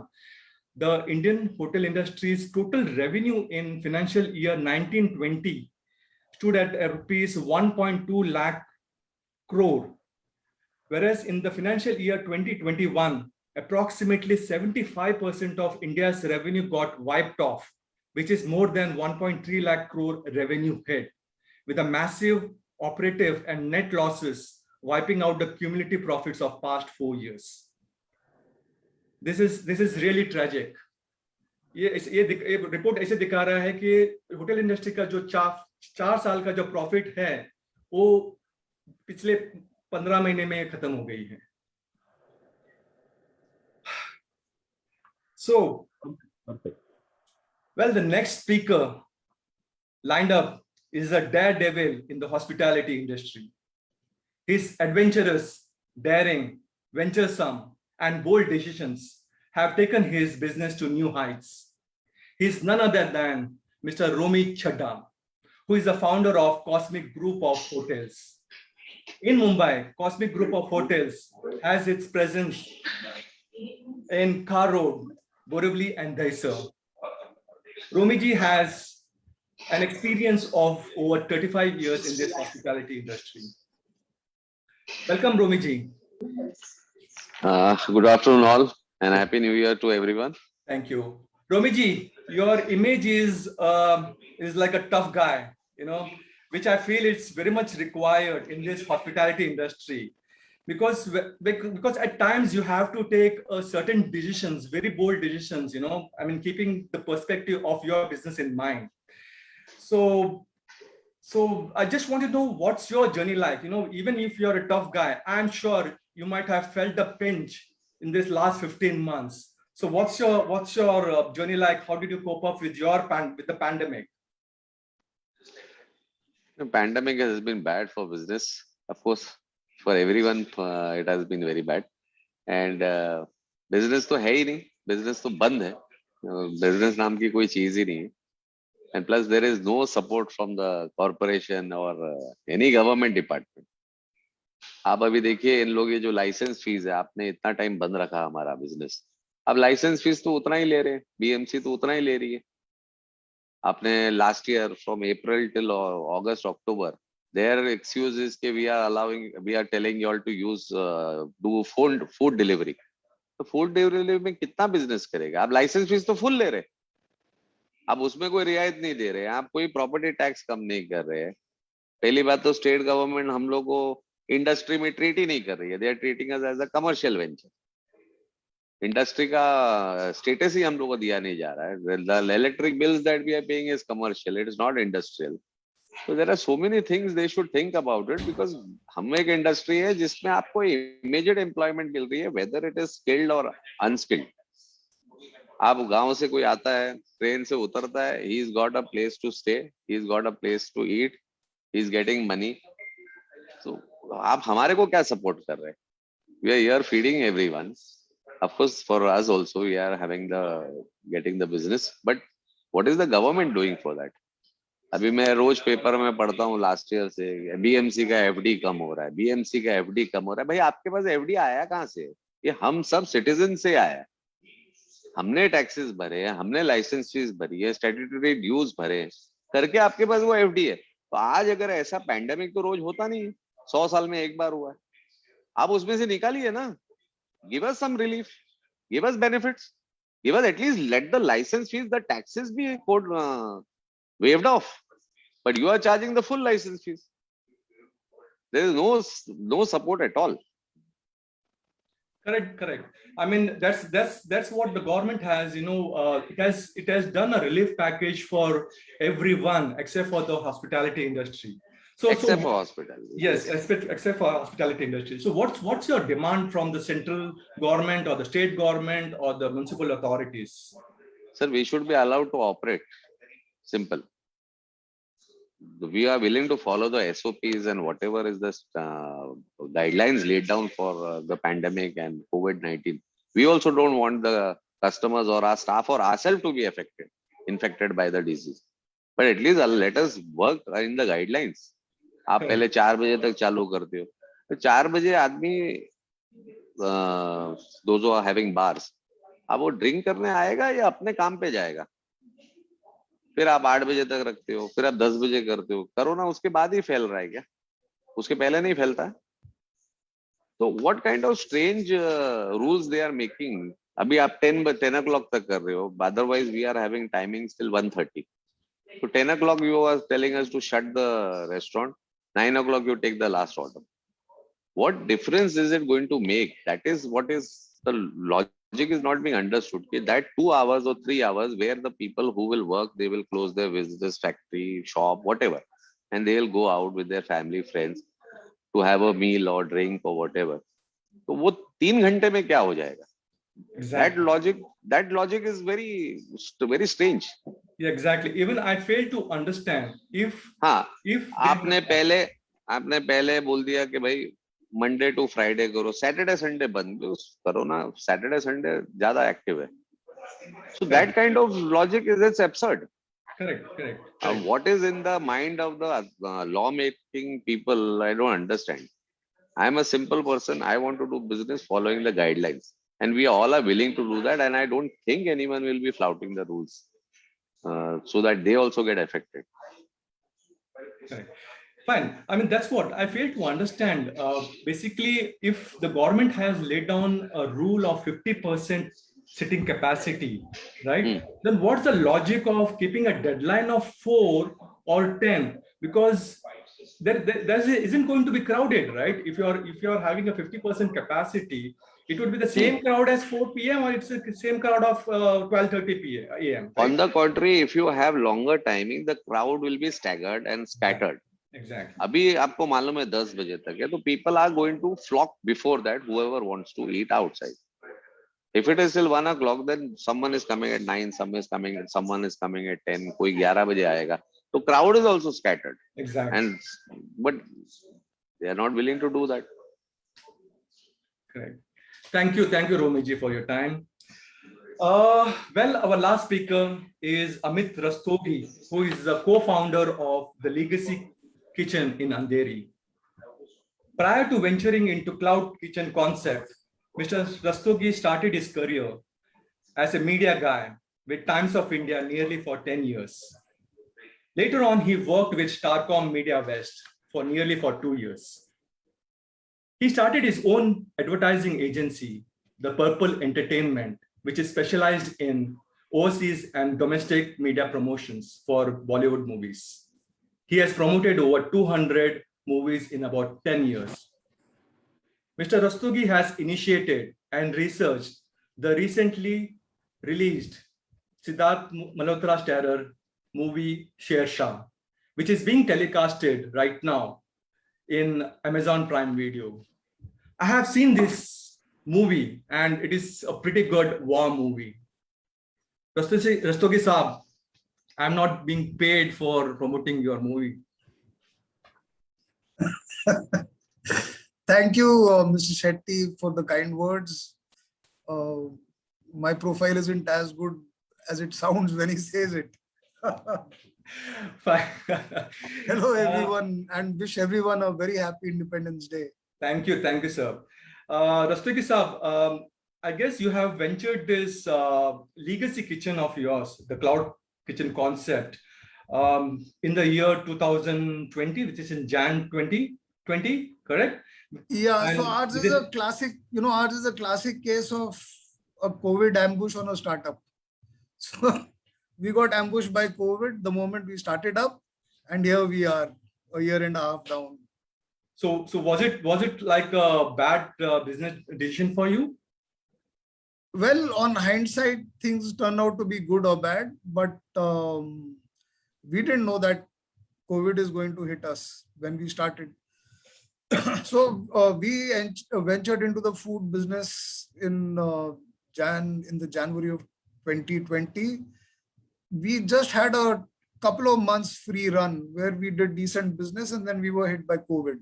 the Indian hotel industry's total revenue in financial year 1920 stood at rupees 1.2 lakh crore, whereas in the financial year 2021, approximately 75% of India's revenue got wiped off, which is more than 1.3 lakh crore revenue hit, with a massive operative and net losses wiping out the cumulative profits of past 4 years. This is really tragic. ये report ऐसे दिखा रहा है कि hotel industry का जो 4 साल का जो प्रॉफिट है वो पिछले 15 महीने में खत्म हो गई है। So, well, the next speaker lined up is a daredevil in the hospitality industry. His adventurous, daring, venturesome, and bold decisions have taken his business to new heights. He is none other than Mr. Romi Chadha, who is the founder of Cosmic Group of Hotels. In Mumbai, Cosmic Group of Hotels has its presence in Khar Road, Borivali, and Dahisar. Romiji has an experience of over 35 years in this hospitality industry. Welcome, Romiji. Good afternoon, all, and Happy New Year to everyone. Thank you. Romiji, your image is like a tough guy, which I feel it's very much required in this hospitality industry. Because at times you have to take certain decisions, very bold decisions, keeping the perspective of your business in mind. So I just want to know what's your journey like. Even if you're a tough guy, I'm sure you might have felt the pinch in this last 15 months. So what's your journey like? How did you cope up with the pandemic? The pandemic has been bad for business, of course. For everyone, it has been very bad. And business तो है ही नहीं, business तो बंद है. Business नाम की कोई चीज ही नहीं है. And plus there is no support from the corporation or any government department. आप अभी देखिए इन लोग ये जो लाइसेंस फीस है, आपने इतना टाइम बंद रखा हमारा बिजनेस. अब लाइसेंस फीस तो उतना ही ले रहे हैं, बीएमसी तो उतना ही ले रही है. आपने last year from April till August October, their excuse is that we are telling you all to use do food delivery. तो food delivery में कितना बिजनेस करेगा? आप लाइसेंस फीस तो फुल ले रहे, आप उसमें कोई रियायत नहीं दे रहे, आप कोई प्रॉपर्टी टैक्स कम नहीं कर रहे. पहली बात तो स्टेट गवर्नमेंट हम लोग को इंडस्ट्री में ट्रीट ही नहीं कर रही है. They are treating us as a commercial venture. Industry का स्टेटस ही हम लोग को दिया नहीं जा रहा है. The electric bills that we are paying is commercial, it is not industrial. So there are so many things they should think about it, because हम एक इंडस्ट्री है जिसमें आपको immediate employment मिल रही है, whether it is skilled or unskilled. आप गांव से कोई आता है, ट्रेन से उतरता है, he's got a place to stay, he's got a place to eat, he's getting money. So आप हमारे को क्या support कर रहे हैं? We are here feeding everyone. Of course, for us also we are getting the business, but what is the government doing for that? अभी मैं रोज paper में पढ़ता हूँ लास्ट ईयर से, बीएमसी का एफडी कम हो रहा है, बीएमसी का एफडी कम हो रहा है. भाई आपके पास एफडी आया कहाँ से? ये हम सब सिटीजन से आया. हमने टैक्सेस भरे हैं, हमने लाइसेंस फीस भरी है, स्टैट्यूटरी ड्यूज भरे हैं, करके आपके पास वो एफडी है. तो आज अगर ऐसा पैंडेमिक तो रोज होता नहीं है, 100 साल में एक बार हुआ है. आप उसमें से निकालिए ना. Give us some relief, give us benefits, give us at least let the licence fees, the taxes be waived off, but you are charging the full license fees. There is no support at all. Correct. I mean, that's what the government has. It has done a relief package for everyone except for the hospitality industry. Except for hospitality. Yes, except for hospitality industry. So what's your demand from the central government or the state government or the municipal authorities? Sir, we should be allowed to operate. Simple. We are willing to follow the SOPs and whatever is the guidelines laid down for the pandemic and COVID-19. We also don't want the customers or our staff or ourselves to be infected by the disease. But at least let us work in the guidelines. आप पहले 4 बजे तक चालू करते हो, तो 4 बजे आदमी those who are having bars, अब वो ड्रिंक करने आएगा या अपने काम पे जाएगा? फिर आप 8 बजे तक रखते हो, फिर आप 10 बजे करते हो. कोरोना उसके बाद ही फैल रहा है क्या? उसके पहले नहीं फैलता है? तो what kind of strange rules they are making? अभी आप 10 o'clock तक कर रहे हो, otherwise we are having timings till 1:30. So 10 o'clock you are telling us to shut the restaurant, 9 o'clock you take the last order. What difference is it going to make? That is what is the logic is not being understood. That 2 hours or 3 hours where the people who will work, they will close their business, factory, shop, whatever, and they will go out with their family, friends to have a meal or drink or whatever. So वो 3 घंटे में क्या हो जाएगा? Exactly. That logic is very strange. Yeah, exactly. Even I fail to understand if आपने पहले बोल दिया कि भाई मंडे टू फ्राइडे करो, सैटरडे संडे बंद करो ना. सैटरडे संडे ज्यादा एक्टिव है. So that kind of logic is absurd. Correct. What is in the mind of the law-making people? I don't understand. I'm a simple person. I want to do business following the guidelines, and we all are willing to do that. And I don't think anyone will be flouting the rules so that they also get affected. Correct. Fine. I mean, that's what I fail to understand. Basically, if the government has laid down a rule of 50% sitting capacity, right? Then what's the logic of keeping a deadline of 4 or 10? Because there isn't going to be crowded, right? If you're having a 50% capacity, it would be the same crowd as 4 p.m. or it's the same crowd of 12:30 a.m. Right? On the contrary, if you have longer timing, the crowd will be staggered and scattered. Exactly. अभी आपको मालूम है 10 बजे तक है, तो people are going to flock before that, whoever wants to eat outside. If it is till 1 o'clock, then someone is coming at 9, someone is coming at 10, कोई 11 बजे आएगा. So crowd is also scattered. Exactly. But they are not willing to do that. Correct. Thank you, Romiji, for your time. Well, our last speaker is Amit Rastogi, who is the co-founder of the Legacy Kitchen in Andheri. Prior to venturing into cloud kitchen concept, Mr. Rastogi started his career as a media guy with Times of India nearly for 10 years. Later on, he worked with Starcom Media West for nearly 2 years. He started his own advertising agency, The Purple Entertainment, which is specialized in overseas and domestic media promotions for Bollywood movies. He has promoted over 200 movies in about 10 years. Mr. Rastogi has initiated and researched the recently released Siddharth Malhotra starrer movie Sher Shah, which is being telecasted right now in Amazon Prime Video. I have seen this movie and it is a pretty good war movie. Rastogi Saab, I'm not being paid for promoting your movie. Thank you, Mr. Shetty, for the kind words. My profile isn't as good as it sounds when he says it. Hello, everyone, and wish everyone a very happy Independence Day. Thank you, sir. Rastogi Saab, I guess you have ventured this legacy kitchen of yours, the cloud kitchen concept, in the year 2020, which is in Jan 2020, correct? Yeah, And so ours is a classic, ours is a classic case of a COVID ambush on a startup. So we got ambushed by COVID the moment we started up, and here we are, a year and a half down. So was it like a bad business decision for you? Well, on hindsight, things turn out to be good or bad, but we didn't know that COVID is going to hit us when we started. So we ventured into the food business in the January of 2020. We just had a couple of months free run where we did decent business, and then we were hit by COVID.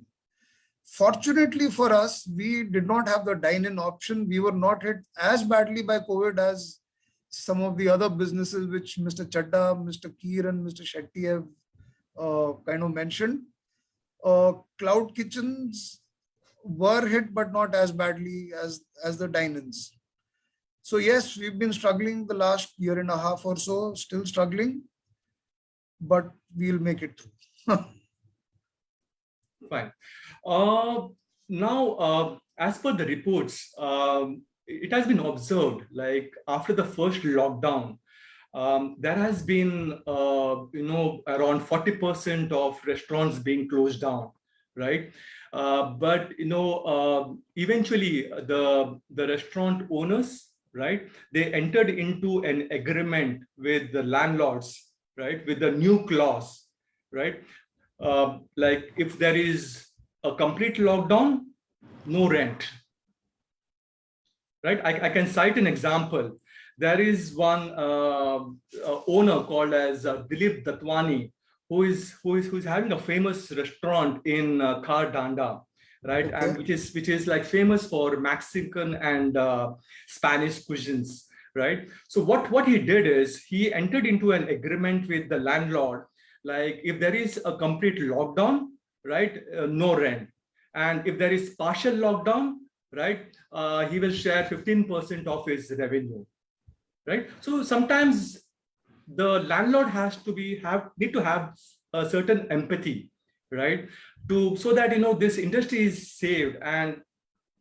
Fortunately for us, we did not have the dine-in option. We were not hit as badly by COVID as some of the other businesses which Mr. Chadda, Mr. Keer, and Mr. Shetty have kind of mentioned. Cloud kitchens were hit, but not as badly as the dine-ins. So yes, we've been struggling the last year and a half or so, still struggling, but we'll make it through. Fine. Now, as per the reports, it has been observed, like after the first lockdown, there has been, around 40% of restaurants being closed down, right? But eventually the restaurant owners, right, they entered into an agreement with the landlords, right, with the new clause, right? Like if there is a complete lockdown, no rent, right? I can cite an example. There is one owner called as Dilip Datwani, who is having a famous restaurant in Khar Danda, right? Okay. And which is like famous for Mexican and Spanish cuisines, right? So what he did is he entered into an agreement with the landlord, like if there is a complete lockdown, right, no rent, and if there is partial lockdown, right, he will share 15% of his revenue, right? So sometimes the landlord has to need to have a certain empathy, right, to so that this industry is saved, and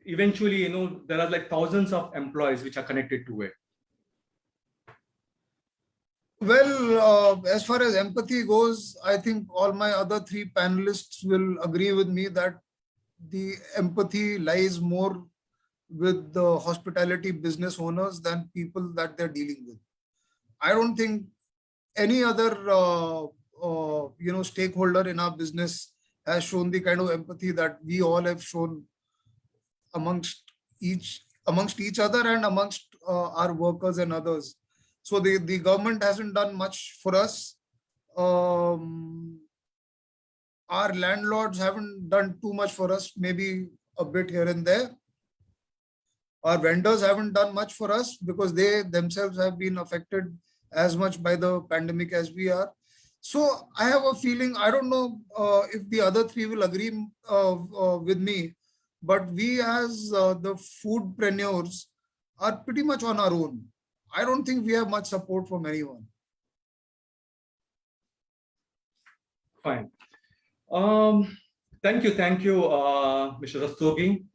eventually there are like thousands of employees which are connected to it. Well, as far as empathy goes, I think all my other three panelists will agree with me that the empathy lies more with the hospitality business owners than people that they're dealing with. I don't think any other stakeholder in our business has shown the kind of empathy that we all have shown amongst each other and amongst our workers and others. So the government hasn't done much for us. Our landlords haven't done too much for us, maybe a bit here and there. Our vendors haven't done much for us because they themselves have been affected as much by the pandemic as we are. So I have a feeling, I don't know if the other three will agree with me, but we as the foodpreneurs are pretty much on our own. I don't think we have much support from anyone. Fine. Thank you, Mr. Rastogi.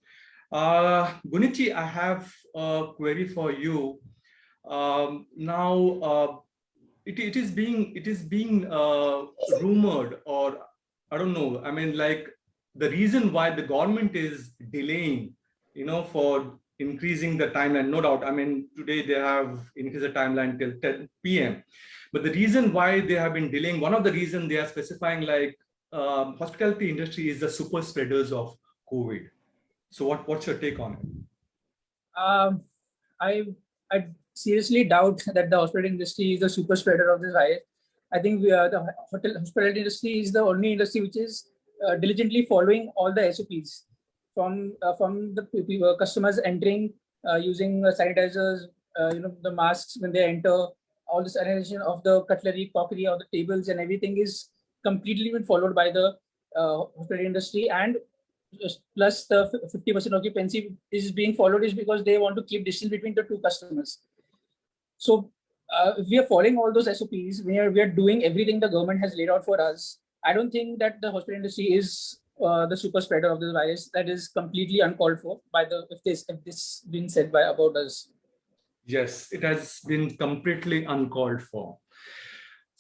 Gunitji, I have a query for you. Now, it is being rumored, or I don't know. I mean, like the reason why the government is delaying, for increasing the timeline. No doubt. I mean, today they have increased the timeline till 10 p.m. But the reason why they have been delaying, one of the reasons they are specifying, like hospitality industry is the super spreaders of COVID. So what's your take on it? I seriously doubt that the hospitality industry is the super spreader of this virus. I think the hospitality industry is the only industry which is diligently following all the SOPs from the customers entering, using sanitizers, the masks when they enter, all the sanitization of the cutlery, crockery, or the tables and everything is completely been followed by the hospitality industry. And plus the 50% occupancy is being followed is because they want to keep distance between the two customers. So if we are following all those SOPs, we are doing everything the government has laid out for us. I don't think that the hospital industry is the super spreader of this virus. That is completely uncalled for by if this been said by about us. Yes, it has been completely uncalled for.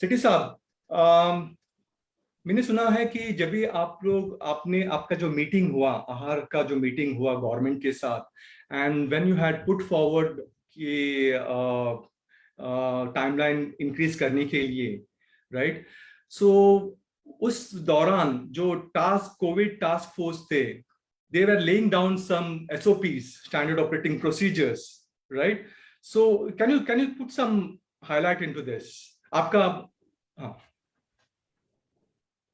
Sethi Saab, मैंने सुना है कि जब भी आपका जो meeting हुआ, आहार का जो मीटिंग हुआ गवर्नमेंट के साथ, and when you had put forward कि टाइमलाइन इंक्रीज करने के लिए, राइट, सो उस दौरान जो कोविड टास्क फोर्स थे, they were laying down some SOPs, standard operating procedures, right? So can you put some highlight into this? आपका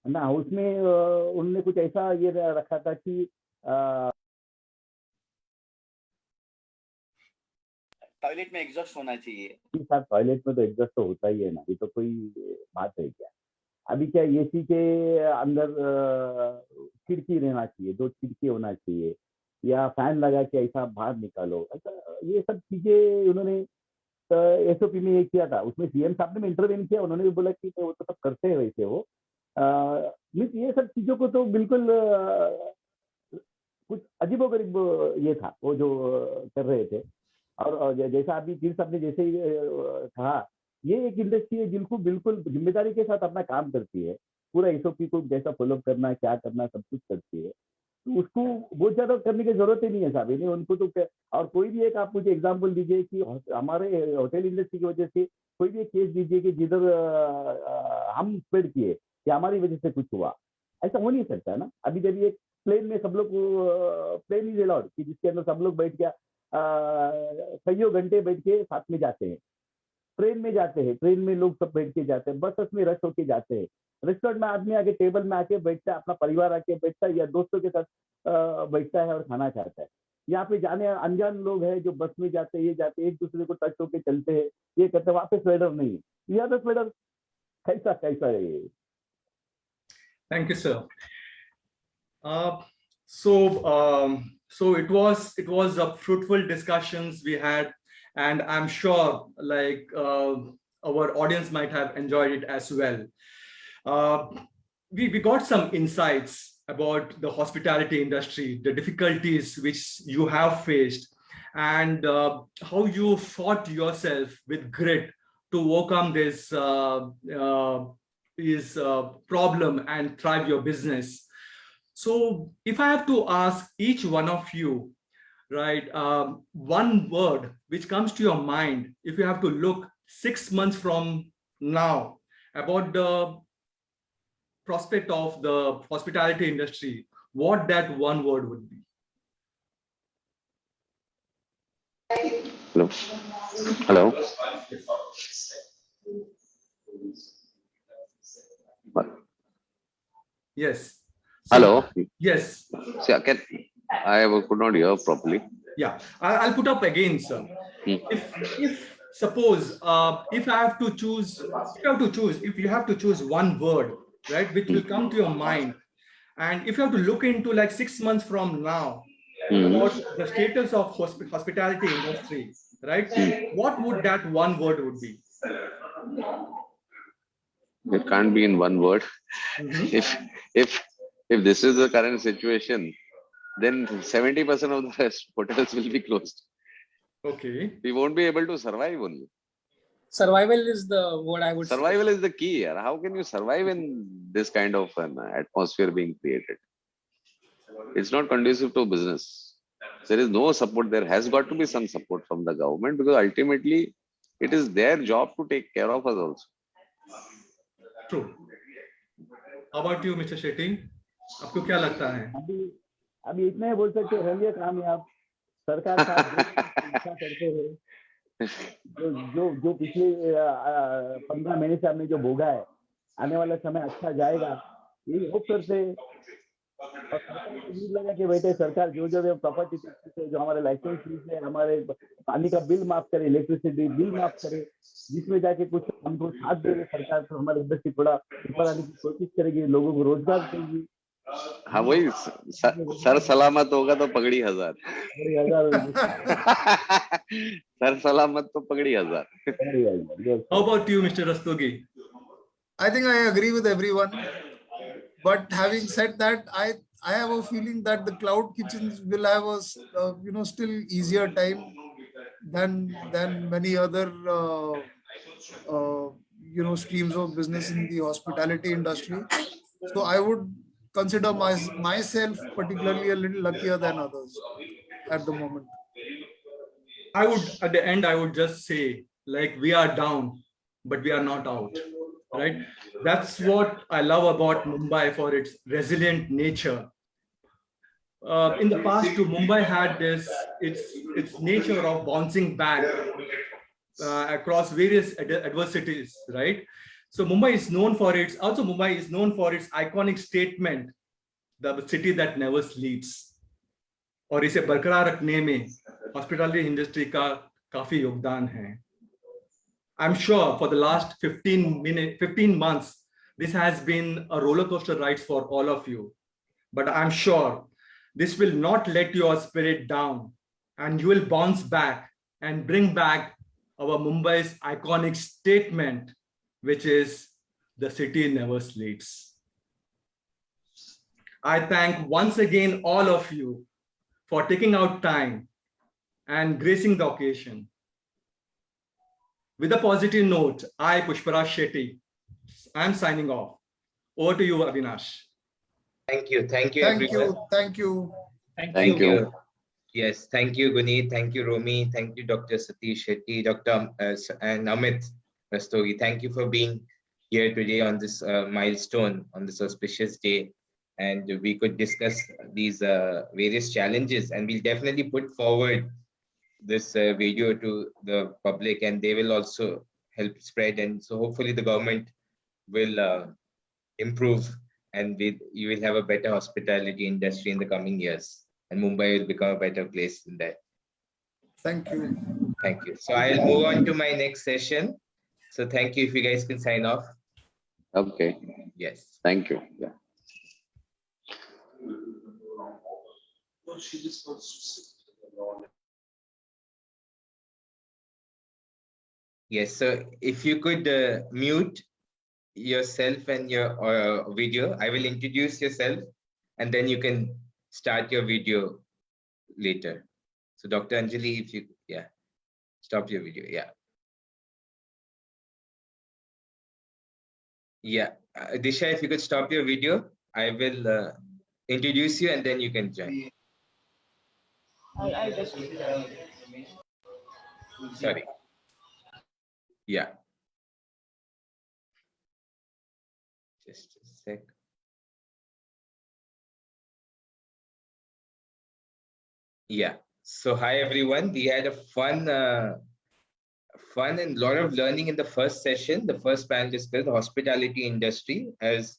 ना उसमें उन्होंने कुछ ऐसा ये रखा था कि टॉयलेट में एग्जॉस्ट होना चाहिए। साथ टॉयलेट में तो एग्जॉस्ट तो होता ही है ना, ये तो कोई बात है क्या? अभी क्या एसी के अंदर खिड़की रहना चाहिए, 2 खिड़की होना चाहिए, या फैन लगा के ऐसा बाहर निकालो, ऐसा ये सब चीजें उन्होंने एसओपी में ये किया था। उसमें सीएम साहब ने इंटरवेन किया, उन्होंने भी बोला कि वो तो सब करते हैं वैसे वो। ये सब चीजों को तो बिल्कुल कुछ अजीबोगरीब ये था वो जो कर रहे थे। और जैसा अभी पीर साहब ने जैसे ही कहा, ये एक इंडस्ट्री है जिनको बिल्कुल जिम्मेदारी के साथ अपना काम करती है, पूरा एसओपी को जैसा फॉलो करना, क्या करना, सब कुछ करती है, तो उसको बहुत ज्यादा करने की जरूरत ही नहीं है साहब। इन्हें उनको तो और कोई भी एक आप मुझे एग्जांपल दीजिए कि हमारे होटल इंडस्ट्री की वजह से कोई भी एक केस दीजिए कि जिधर हम स्प्रेड किए कि हमारी वजह से कुछ हुआ, ऐसा हो नहीं सकता है ना। अभी जब ये प्लेन में सब लोग प्लेन इज अलाउड कि जिसके अंदर सब लोग बैठ गया कईयों घंटे बैठ के साथ में जाते हैं, ट्रेन में जाते हैं, ट्रेन में लोग सब बैठ के जाते हैं, बस में रश होके जाते हैं, रेस्टोरेंट में आदमी आके टेबल में आके बैठता है, अपना परिवार आके बैठता है या दोस्तों के साथ बैठता है और खाना खाता है। यहाँ पे जाने अनजान लोग हैं जो बस में जाते ये जाते एक दूसरे को टच होके चलते हैं, ये कहते वहां पे स्वेटर नहीं है, यहाँ पे स्वेटर कैसा कैसा है ये? Thank you, sir. So it was a fruitful discussions we had, and I'm sure like our audience might have enjoyed it as well. We got some insights about the hospitality industry, the difficulties which you have faced, and how you fought yourself with grit to overcome this problem and thrive your business. So if I have to ask each one of you, right, one word which comes to your mind, if you have to look 6 months from now about the prospect of the hospitality industry, what that one word would be? Hello. Hello. Yes. Hello. Yes. See, I could not hear properly. Yeah, I'll put up again, sir. If suppose if you have to choose one word, right, which will come to your mind, and if you have to look into like 6 months from now about the status of hospitality industry, right, what would that one word would be? It can't be in one word. If this is the current situation, then 70% of the hotels will be closed. Okay. We won't be able to survive only. Survival is the word I would say. Survival is the key. How can you survive in this kind of an atmosphere being created? It's not conducive to business. There is no support. There has got to be some support from the government, because ultimately it is their job to take care of us also. True. How about you, Mr. Shetty? आपको क्या लगता है? अभी इतना ही बोल सकते रहिए कामयाब, सरकार साथ करते हैं, जो पिछले 15 महीने से हमने जो भोगा है, आने वाला समय अच्छा जाएगा, यही होप करते हैं। और उम्मीद लगा कि बेटे सरकार जो प्रॉपर्टी टैक्स है, जो हमारे लाइसेंस फीस है, हमारे पानी का बिल माफ करे, इलेक्ट्रिसिटी बिल माफ करे, जिसमें जाके कुछ हमको साथ देगी सरकार, तो हमारे इंडस्ट्री थोड़ा ऊपर आने की कोशिश करेगी, लोगों को रोजगार देगी। हाँ, वही सर सलामत होगा तो पगड़ी हजार। सर सलामत तो पगड़ी हजार। How about you, Mr. Rastogi? I think I agree with everyone. But having said that, I have a feeling that the cloud kitchens will have a still easier time than many other streams of business in the hospitality industry. So I would consider myself particularly a little luckier than others at the moment. At the end, I would just say, like, we are down, but we are not out, right? That's what I love about Mumbai for its resilient nature. In the past, too, Mumbai had its nature of bouncing back across various adversities, right? So Mumbai is known for its iconic statement, the city that never sleeps. और इसे बरकरार रखने में hospitality industry का काफी योगदान है. I'm sure for the last 15 months, this has been a roller coaster ride for all of you. But I'm sure this will not let your spirit down, and you will bounce back and bring back our Mumbai's iconic statement, which is the city never sleeps. I thank once again all of you for taking out time and gracing the occasion. With a positive note, I, Pushparaj Shetty, I'm signing off. Over to you, Avinash. Thank you. Thank Everyone. you. Thank you. Yes, thank you, Guneet. Thank you, Romi. Thank you, Dr. Satish Shetty, Dr. and Amit Rastogi. Thank you for being here today on this milestone, on this auspicious day. And we could discuss these various challenges, and we'll definitely put forward this video to the public, and they will also help spread. And so hopefully the government will improve, and you will have a better hospitality industry in the coming years. and Mumbai will become a better place than that. Thank you. Thank you. So I'll move on to my next session. So thank you. If you guys can sign off. Okay. Yes. Thank you. Yeah. Yes. So if you could mute yourself and your video, I will introduce yourself, and then you can start your video later. So Dr. Anjali, if you, yeah, stop your video. Yeah. Yeah. Disha, if you could stop your video, I will introduce you and then you can join. I'll just. Sorry. Yeah. Just a sec. Yeah. So hi everyone. We had a fun and a lot of learning in the first session. The first panel discussed the hospitality industry as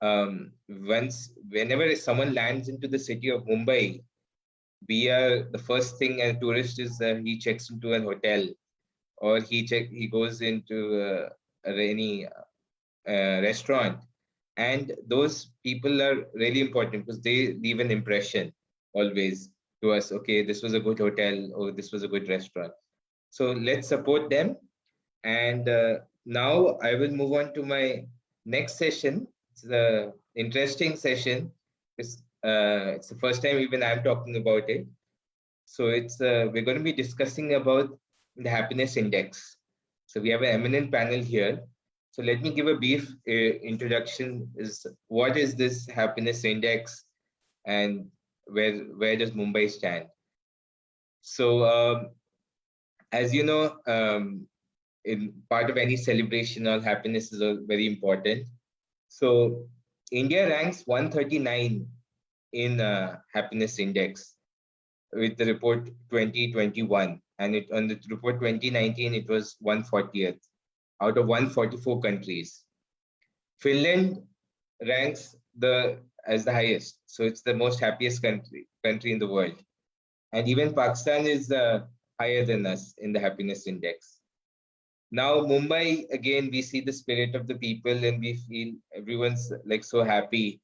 whenever someone lands into the city of Mumbai, the first thing a tourist is he checks into a hotel, or he goes into any restaurant, and those people are really important because they leave an impression always to us. Okay, this was a good hotel, or this was a good restaurant. So let's support them. And now I will move on to my next session. It's the interesting session. It's the first time even I'm talking about it. So we're going to be discussing about the happiness index. So we have an eminent panel here. So let me give a brief introduction. What is this happiness index, and where does Mumbai stand? So as you know, in part of any celebration, all happiness is very important. So India ranks 139 in happiness index with the report 2021, and on the report 2019 it was 140th out of 144 countries. Finland ranks as the highest, so it's the most happiest country in the world, and even Pakistan is higher than us in the happiness index. Now Mumbai, again, we see the spirit of the people and we feel everyone's like so happy,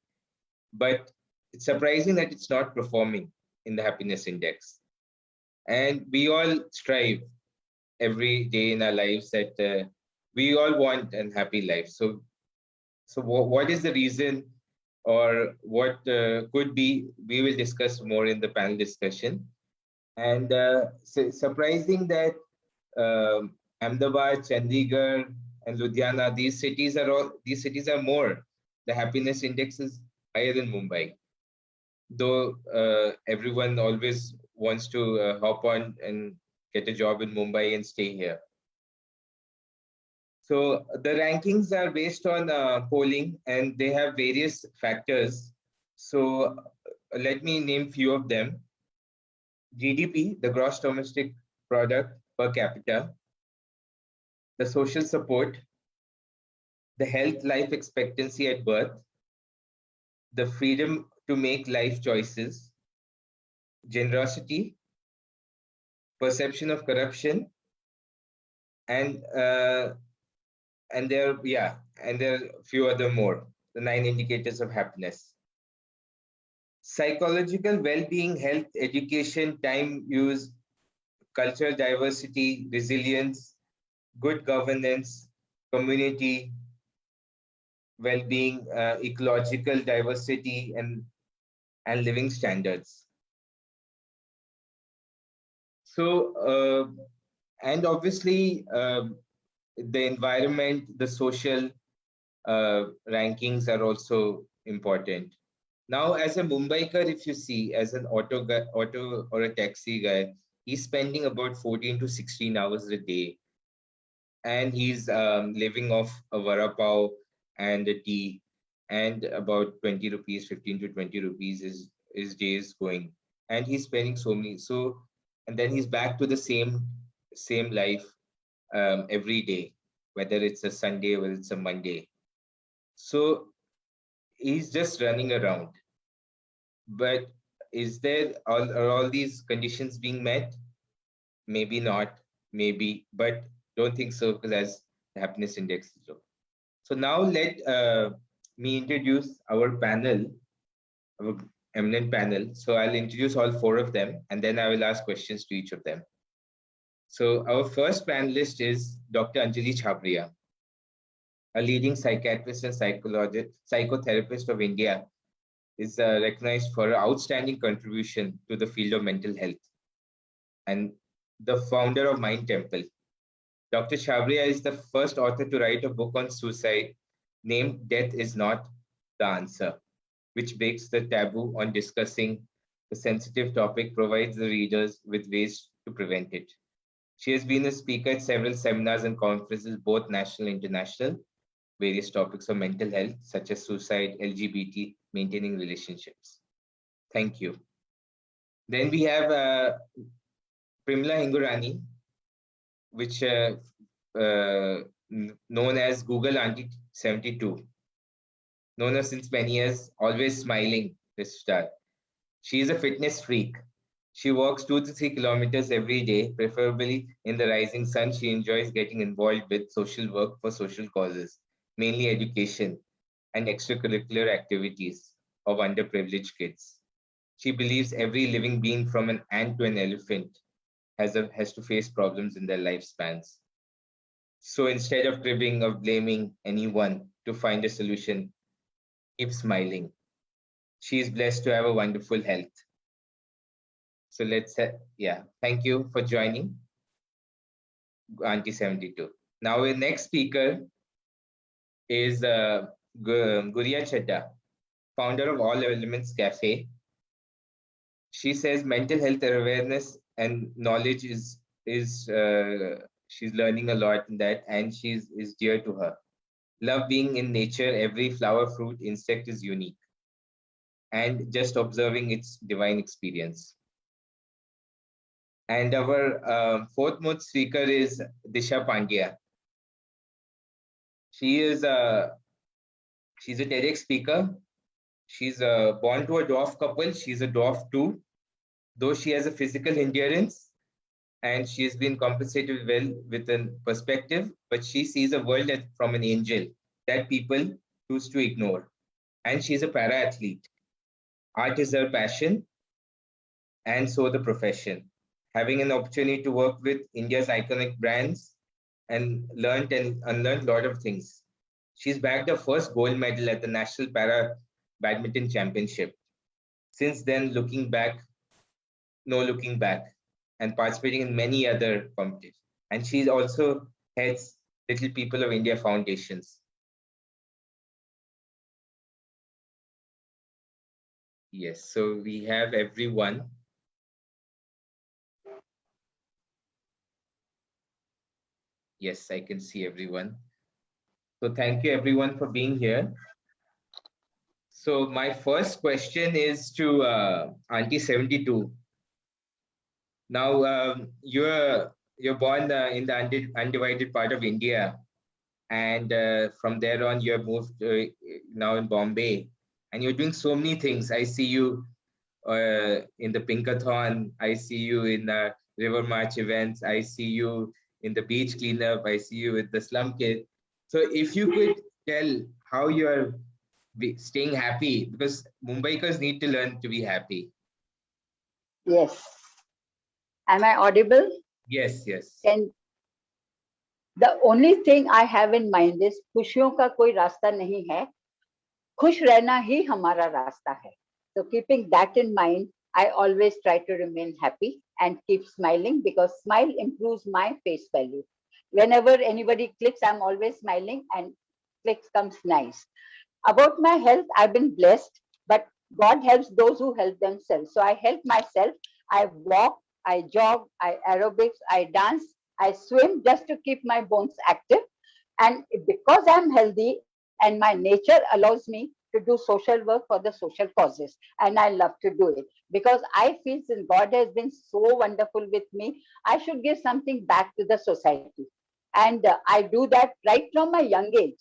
but it's surprising that it's not performing in the happiness index. And we all strive every day in our lives that we all want a happy life. So what is the reason, or what could be? We will discuss more in the panel discussion. And surprising that Ahmedabad, Chandigarh, and Ludhiana, these cities are more. The happiness index is higher than Mumbai, though everyone always wants to hop on and get a job in Mumbai and stay here. So the rankings are based on polling, and they have various factors. So let me name few of them. GDP, the gross domestic product per capita, the social support, the health life expectancy at birth, the freedom to make life choices, generosity, perception of corruption, and there are a few other more, the 9 indicators of happiness. Psychological well-being, health, education, time use, cultural diversity, resilience, good governance, community well-being, ecological diversity, and living standards. So, and obviously, the environment, the social rankings are also important. Now, as a Mumbaikar, if you see, as an auto or a taxi guy, he's spending about 14 to 16 hours a day, and he's living off a vada pav and a tea, and about 20 rupees, 15 to 20 rupees his day is going, and he's spending so many. So, and then he's back to the same life every day, whether it's a Sunday, whether it's a Monday. So he's just running around. But are all these conditions being met? Maybe not, maybe, but don't think so, because as the happiness index is low. So now let me introduce our panel, our eminent panel. So I'll introduce all four of them, and then I will ask questions to each of them. So our first panelist is Dr. Anjali Chhabria, a leading psychiatrist and psychotherapist of India, is recognized for her outstanding contribution to the field of mental health, and the founder of Mind Temple. Dr. Chhabria is the first author to write a book on suicide named Death is Not the Answer, which breaks the taboo on discussing the sensitive topic, provides the readers with ways to prevent it. She has been a speaker at several seminars and conferences, both national and international, various topics of mental health, such as suicide, LGBT, maintaining relationships. Thank you. Then we have Primla Hingorani, which known as Google Auntie 72. Known her since many years, always smiling, this star. She is a fitness freak. She walks 2 to 3 kilometers every day, preferably in the rising sun. She enjoys getting involved with social work for social causes, mainly education and extracurricular activities of underprivileged kids. She believes every living being, from an ant to an elephant, has to face problems in their lifespans. So instead of cribbing or blaming anyone to find a solution, keep smiling. She is blessed to have a wonderful health. So let's, thank you for joining, Auntie 72. Now our next speaker is Guria Chadda, founder of All Elements Cafe. She says mental health awareness and knowledge is she's learning a lot in that, and is dear to her. Love being in nature, every flower, fruit, insect is unique, and just observing its divine experience. And our fourth most speaker is Disha Pandya. She's a TEDx speaker. She's born to a dwarf couple. She's a dwarf too, though she has a physical endurance, and she has been compensated well with a perspective, but she sees a world from an angel that people choose to ignore. And she's a para-athlete. Art is her passion, and so the profession. Having an opportunity to work with India's iconic brands and learned and unlearned a lot of things. She's bagged her first gold medal at the National Para Badminton Championship. Since then, looking back, no looking back, and participating in many other competitions. And she also heads Little People of India Foundations. Yes, so we have everyone. Yes, I can see everyone. So thank you everyone for being here. So my first question is to Auntie 72. Now you're born in the undivided part of India, and from there on you have moved now in Bombay, and you're doing so many things. I see you in the Pinkathon. I see you in River March events. I see you in the beach cleanup. I see you with the slum kid. So if you could tell how you are staying happy, because Mumbaikars need to learn to be happy. Yes. Am I audible? Yes, yes. And the only thing I have in mind is खुशियों का कोई रास्ता नहीं है, खुश रहना ही हमारा रास्ता है. So keeping that in mind, I always try to remain happy and keep smiling, because smile improves my face value. Whenever anybody clicks, I'm always smiling, and clicks comes nice. About my health, I've been blessed, but God helps those who help themselves. So I help myself. I walk, I jog, I aerobics, I dance, I swim just to keep my bones active. And because I'm healthy and my nature allows me to do social work for the social causes, and I love to do it because I feel since God has been so wonderful with me, I should give something back to the society. And I do that right from my young age.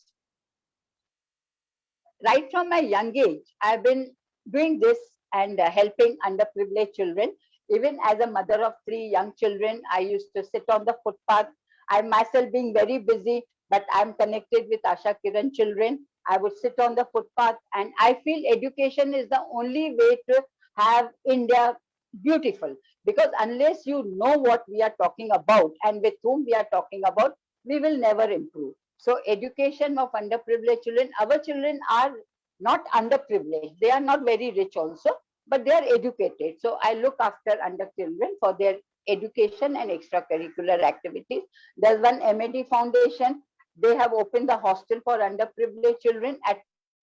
Right from my young age, I've been doing this, and helping underprivileged children. Even as a mother of 3 young children, I used to sit on the footpath. I myself being very busy, but I'm connected with Asha Kiran children. I would sit on the footpath, and I feel education is the only way to have India beautiful. Because unless you know what we are talking about and with whom we are talking about, we will never improve. So education of underprivileged children, our children are not underprivileged. They are not very rich also, but they are educated. So I look after under children for their education and extracurricular activities. There's one MAD Foundation. They have opened the hostel for underprivileged children at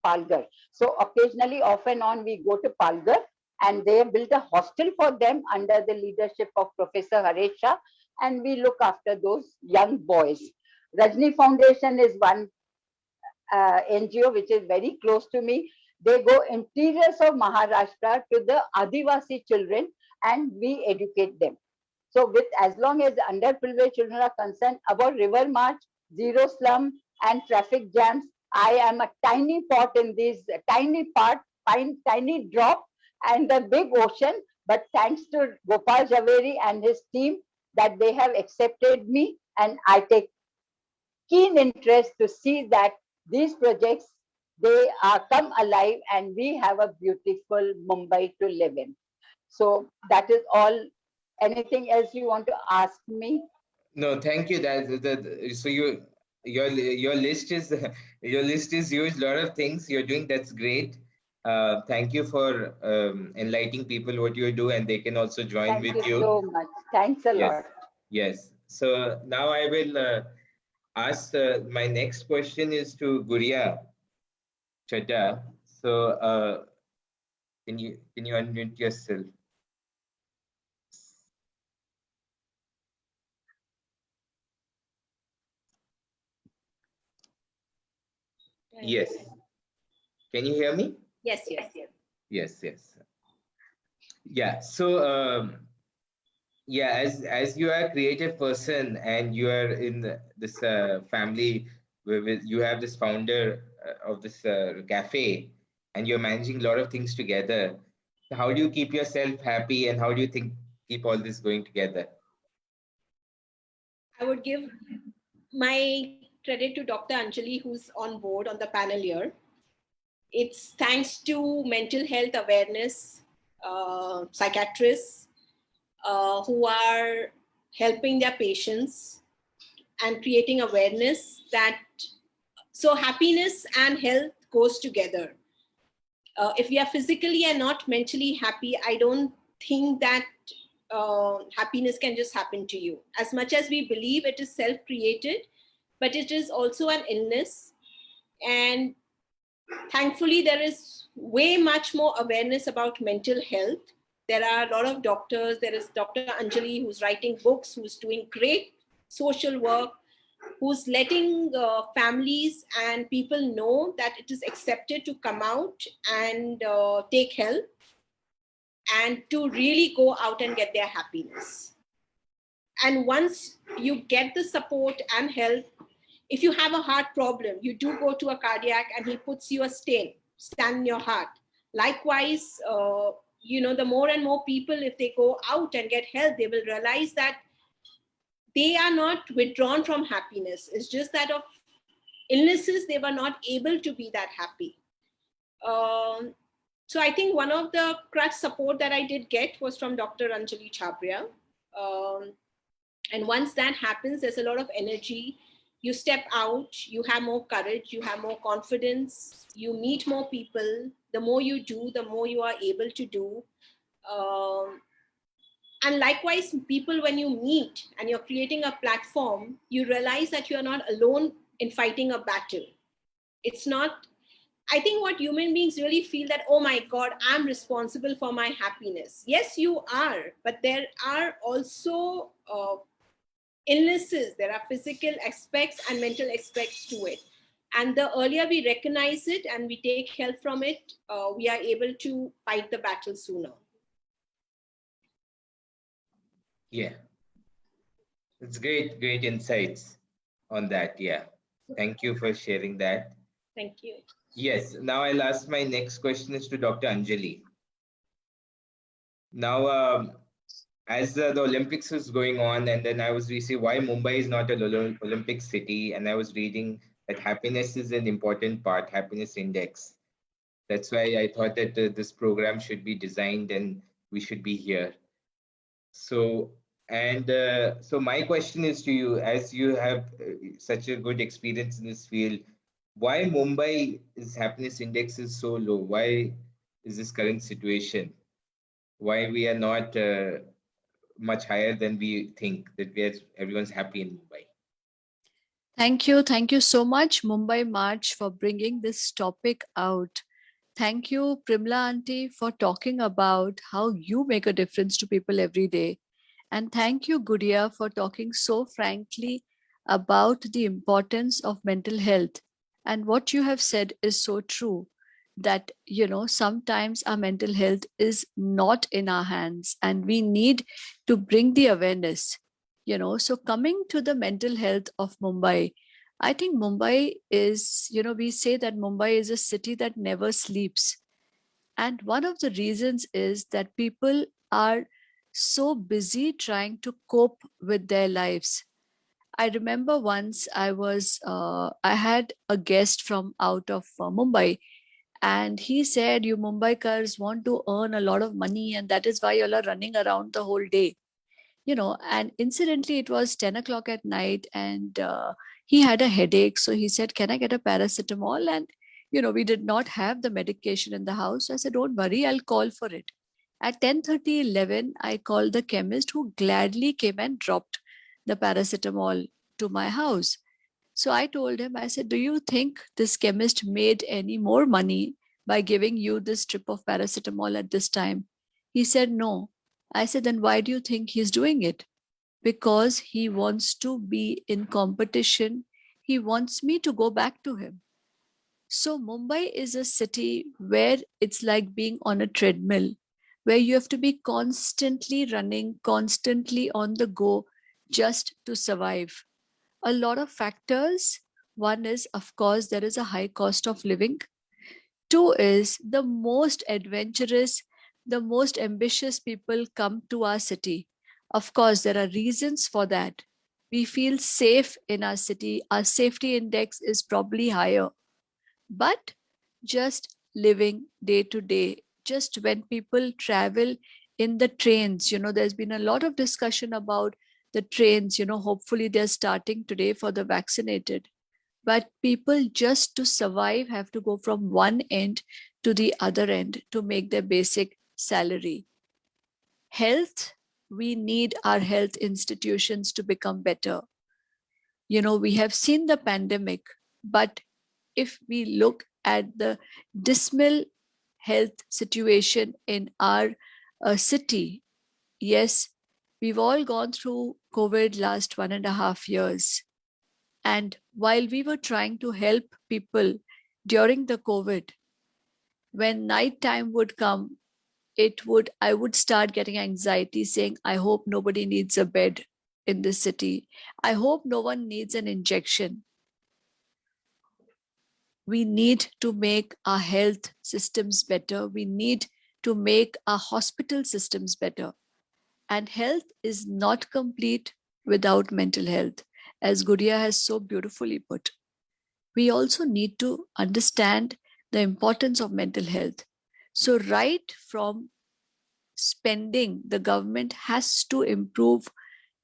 Palghar. So occasionally, off and on, we go to Palghar, and they have built a hostel for them under the leadership of Professor Haresh Shah, and we look after those young boys. Rajni Foundation is one NGO which is very close to me. They go interiors of Maharashtra to the Adivasi children, and we educate them. So with as long as underprivileged children are concerned, about river march, zero slum, and traffic jams, I am a tiny pot in this tiny drop and the big ocean. But thanks to Gopal Javeri and his team that they have accepted me, and I take keen interest to see that these projects, they are come alive and we have a beautiful Mumbai to live in. So that is all. Anything else you want to ask me? No, thank you. So your list is your list is huge. Lot of things you're doing. That's great. Thank you for enlightening people what you do, and they can also join with you. Thank you so much. Thanks a lot. Yes. So now I will ask my next question is to Guria Chadha. So can you unmute yourself? Yes. Can you hear me? Yes. Yes. Yeah. So yeah, as you are a creative person and you are in this family where you have this founder of this cafe, and you're managing a lot of things together. How do you keep yourself happy, and how do you keep all this going together? I would give my credit to Dr. Anjali, who's on board on the panel here. It's thanks to mental health awareness psychiatrists who are helping their patients and creating awareness that so happiness and health goes together. If we are physically and not mentally happy, I don't think that happiness can just happen to you. As much as we believe it is self-created, but it is also an illness. And thankfully, there is way much more awareness about mental health. There are a lot of doctors. There is Dr. Anjali, who's writing books, who's doing great social work, who's letting families and people know that it is accepted to come out and take help and to really go out and get their happiness. And once you get the support and help, if you have a heart problem, you do go to a cardiac and he puts you a stand in your heart. Likewise, the more and more people, if they go out and get help, they will realize that they are not withdrawn from happiness. It's just that of illnesses, they were not able to be that happy. So I think one of the crutch support that I did get was from Dr. Anjali Chhabria. And once that happens, there's a lot of energy. You step out, you have more courage, you have more confidence, you meet more people. The more you do, the more you are able to do. And likewise, people, when you meet and you're creating a platform, you realize that you're not alone in fighting a battle. It's not, I think what human beings really feel that, oh my God, I'm responsible for my happiness. Yes, you are, but there are also illnesses. There are physical aspects and mental aspects to it. And the earlier we recognize it and we take help from it, we are able to fight the battle sooner. Yeah, it's great insights on that. Yeah, thank you for sharing that. Thank you. Yes, now I'll ask my next question is to Dr. Anjali. Now, as the Olympics is going on, and then I was researching why Mumbai is not an Olympic city, and I was reading that happiness is an important part, happiness index. That's why I thought that this program should be designed and we should be here. So, so my question is to you, as you have such a good experience in this field, why Mumbai's happiness index is so low? Why is this current situation? Why we are not much higher than we think, that everyone's happy in Mumbai? Thank you. Thank you so much, Mumbai March, for bringing this topic out. Thank you, Primla Auntie, for talking about how you make a difference to people every day. And thank you, Gudia, for talking so frankly about the importance of mental health. And what you have said is so true, that, you know, sometimes our mental health is not in our hands and we need to bring the awareness, you know. So coming to the mental health of Mumbai, I think Mumbai is, you know, we say that Mumbai is a city that never sleeps. And one of the reasons is that people are so busy trying to cope with their lives. I remember once I had a guest from out of Mumbai, and he said, you Mumbaikars want to earn a lot of money, and that is why you all are running around the whole day. You know, and incidentally, it was 10 o'clock at night, and he had a headache. So he said, can I get a paracetamol? And, you know, we did not have the medication in the house. So I said, don't worry, I'll call for it. At 10:30, 11, I called the chemist, who gladly came and dropped the paracetamol to my house. So I told him, I said, do you think this chemist made any more money by giving you this strip of paracetamol at this time? He said, no. I said, then why do you think he's doing it? Because he wants to be in competition. He wants me to go back to him. So Mumbai is a city where it's like being on a treadmill, where you have to be constantly running, constantly on the go just to survive. A lot of factors. One is, of course, there is a high cost of living. Two is, the most adventurous, the most ambitious people come to our city. Of course, there are reasons for that. We feel safe in our city. Our safety index is probably higher. But just living day to day, just when people travel in the trains, you know, there's been a lot of discussion about the trains, you know, hopefully they're starting today for the vaccinated. But people, just to survive, have to go from one end to the other end to make their basic salary. Health, we need our health institutions to become better. You know, we have seen the pandemic, but if we look at the dismal health situation in our city, yes, we've all gone through COVID last 1.5 years. And while we were trying to help people during the COVID, when night time would come, I would start getting anxiety, saying, I hope nobody needs a bed in this city. I hope no one needs an injection. We need to make our health systems better. We need to make our hospital systems better. And health is not complete without mental health, as Gudia has so beautifully put. We also need to understand the importance of mental health. So right from spending, the government has to improve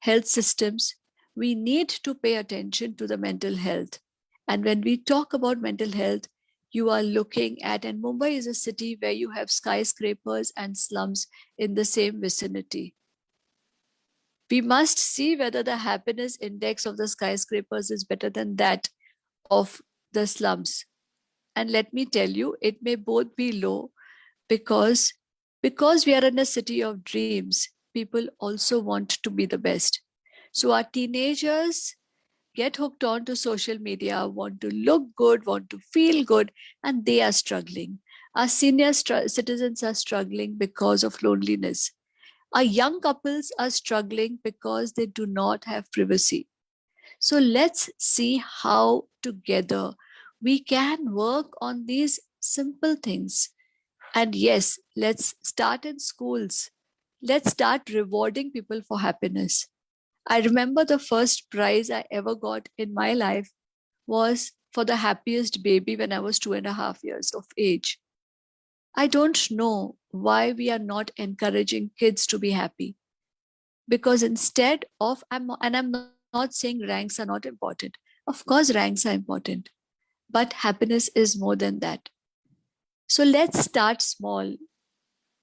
health systems. We need to pay attention to the mental health. And when we talk about mental health, you are looking at, and Mumbai is a city where you have skyscrapers and slums in the same vicinity. We must see whether the happiness index of the skyscrapers is better than that of the slums. And let me tell you, it may both be low, because we are in a city of dreams, people also want to be the best. So our teenagers get hooked on to social media, want to look good, want to feel good, and they are struggling. Our senior citizens are struggling because of loneliness. Our young couples are struggling because they do not have privacy. So let's see how together we can work on these simple things. And yes, let's start in schools. let's start rewarding people for happiness. I remember the first prize I ever got in my life was for the happiest baby when I was 2.5 years of age. I don't know why we are not encouraging kids to be happy. Because instead of, I'm not saying ranks are not important. Of course, ranks are important, but happiness is more than that. So let's start small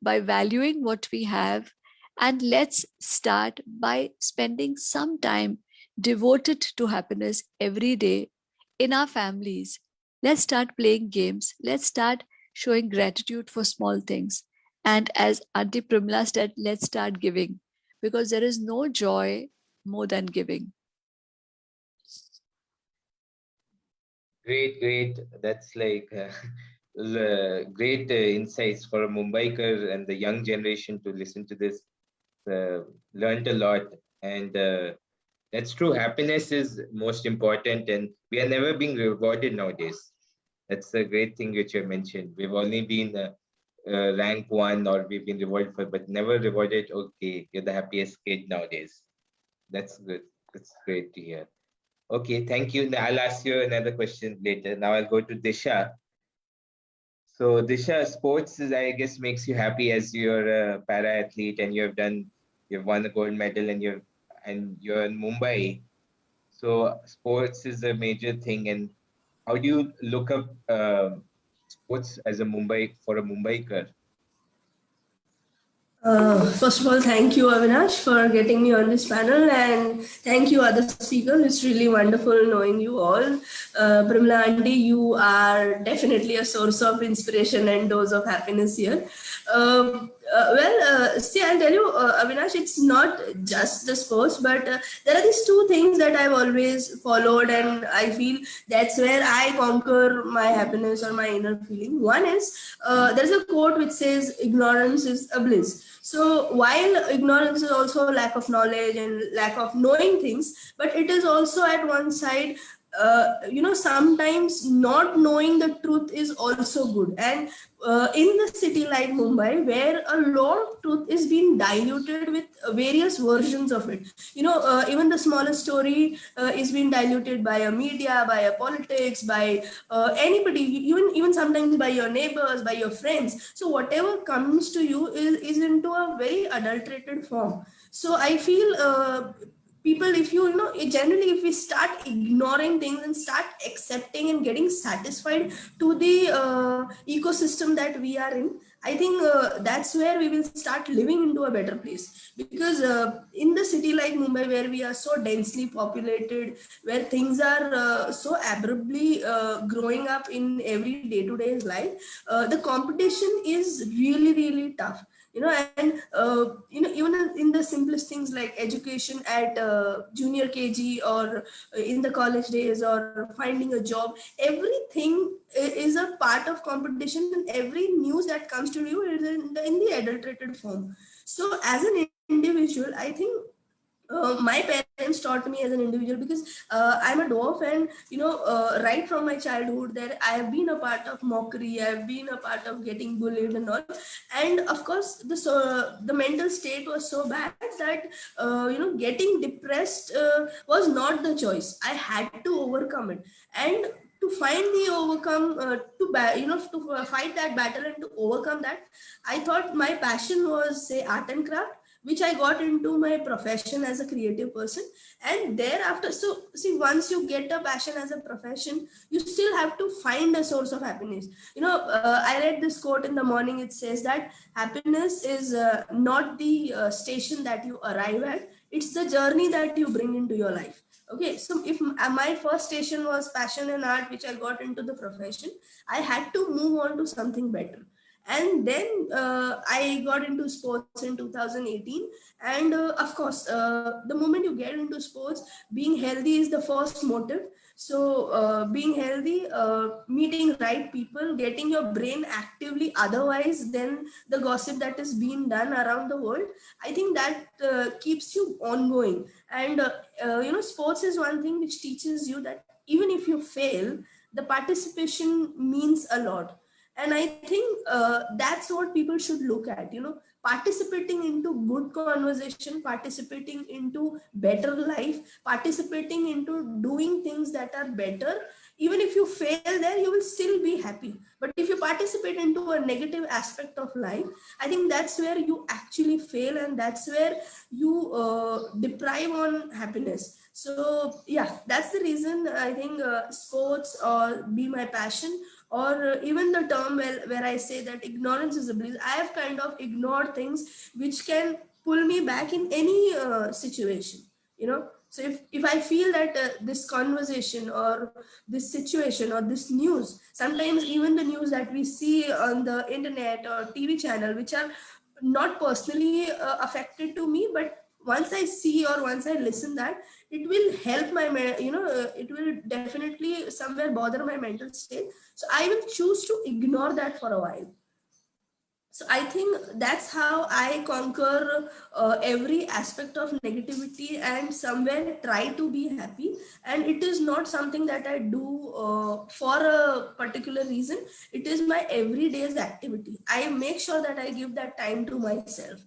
by valuing what we have, and let's start by spending some time devoted to happiness every day in our families. Let's start playing games. Let's start showing gratitude for small things. And as Auntie Primla said, let's start giving, because there is no joy more than giving. Great. That's like great insights for a Mumbaiker and the young generation to listen to this. Learned a lot, and that's true. Happiness is most important, and we are never being rewarded nowadays. That's a great thing which you mentioned. We've only been rank 1, or we've been rewarded for, but never rewarded. Okay, you're the happiest kid nowadays. That's good. That's great to hear. Okay, thank you. I'll ask you another question later. Now I'll go to Disha. So Disha, sports is, I guess, makes you happy as you're a para athlete and you've won a gold medal, and you're in Mumbai. So sports is a major thing. And how do you look up sports as a Mumbaiker? First of all, thank you, Avinash, for getting me on this panel, and thank you, other speakers. It's really wonderful knowing you all. Primla Aunty, you are definitely a source of inspiration and dose of happiness here. See, I'll tell you, Avinash, it's not just the sports, but there are these two things that I've always followed, and I feel that's where I conquer my happiness or my inner feeling. One is, there's a quote which says, ignorance is a bliss. So while ignorance is also a lack of knowledge and lack of knowing things, but it is also at one side, sometimes not knowing the truth is also good. And in the city like Mumbai, where a lot of truth is being diluted with various versions of it, even the smallest story is being diluted by a media, by a politics, by anybody, even sometimes by your neighbors, by your friends. So whatever comes to you is into a very adulterated form. So I feel people, if generally, if we start ignoring things and start accepting and getting satisfied to the ecosystem that we are in, I think that's where we will start living into a better place. Because in the city like Mumbai, where we are so densely populated, where things are so abruptly growing up in every day-to-day life, the competition is really, really tough. And even in the simplest things like education at junior KG, or in the college days, or finding a job, everything is a part of competition, and every news that comes to you is in the adulterated form. So as an individual, I think my parents taught me as an individual, because I'm a dwarf, and right from my childhood, there I have been a part of mockery, I have been a part of getting bullied and all. And of course, the mental state was so bad that getting depressed was not the choice. I had to overcome it, and to find the overcome, to fight that battle and to overcome that, I thought my passion was, say, art and craft, which I got into my profession as a creative person. And thereafter, so see, once you get a passion as a profession, you still have to find a source of happiness. I read this quote in the morning. It says that happiness is not the station that you arrive at, it's the journey that you bring into your life. Okay, so if my first station was passion and art, which I got into the profession, I had to move on to something better. And then I got into sports in 2018. And of course, the moment you get into sports, being healthy is the first motive. So being healthy, meeting right people, getting your brain actively otherwise than the gossip that is being done around the world, I think that keeps you ongoing. And sports is one thing which teaches you that even if you fail, the participation means a lot. And I think that's what people should look at. participating into good conversation, participating into better life, participating into doing things that are better. Even if you fail there, you will still be happy. But if you participate into a negative aspect of life, I think that's where you actually fail, and that's where you deprive on happiness. So yeah, that's the reason I think sports or be my passion, or even the term where I say that ignorance is a bliss. I have kind of ignored things which can pull me back in any situation, you know. So if I feel that this conversation or this situation or this news, sometimes even the news that we see on the internet or TV channel, which are not personally affected to me, but once I see or once I listen that, it will help my, it will definitely somewhere bother my mental state. So I will choose to ignore that for a while. So I think that's how I conquer every aspect of negativity and somewhere try to be happy. And it is not something that I do for a particular reason. It is my everyday's activity. I make sure that I give that time to myself.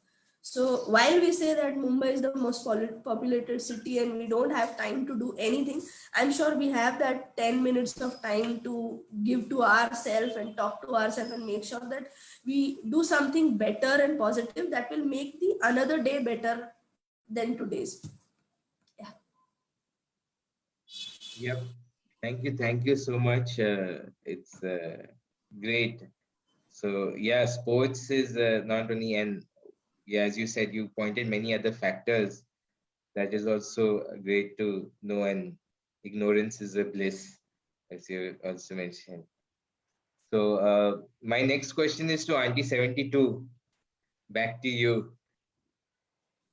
So while we say that Mumbai is the most populated city and we don't have time to do anything, I'm sure we have that 10 minutes of time to give to ourselves and talk to ourselves and make sure that we do something better and positive that will make the another day better than today's. Yeah. Yep. Thank you so much. It's great. So yeah, sports is not only, and yeah, as you said, you pointed many other factors. That is also great to know, and ignorance is a bliss, as you also mentioned. So my next question is to Auntie 72. Back to you.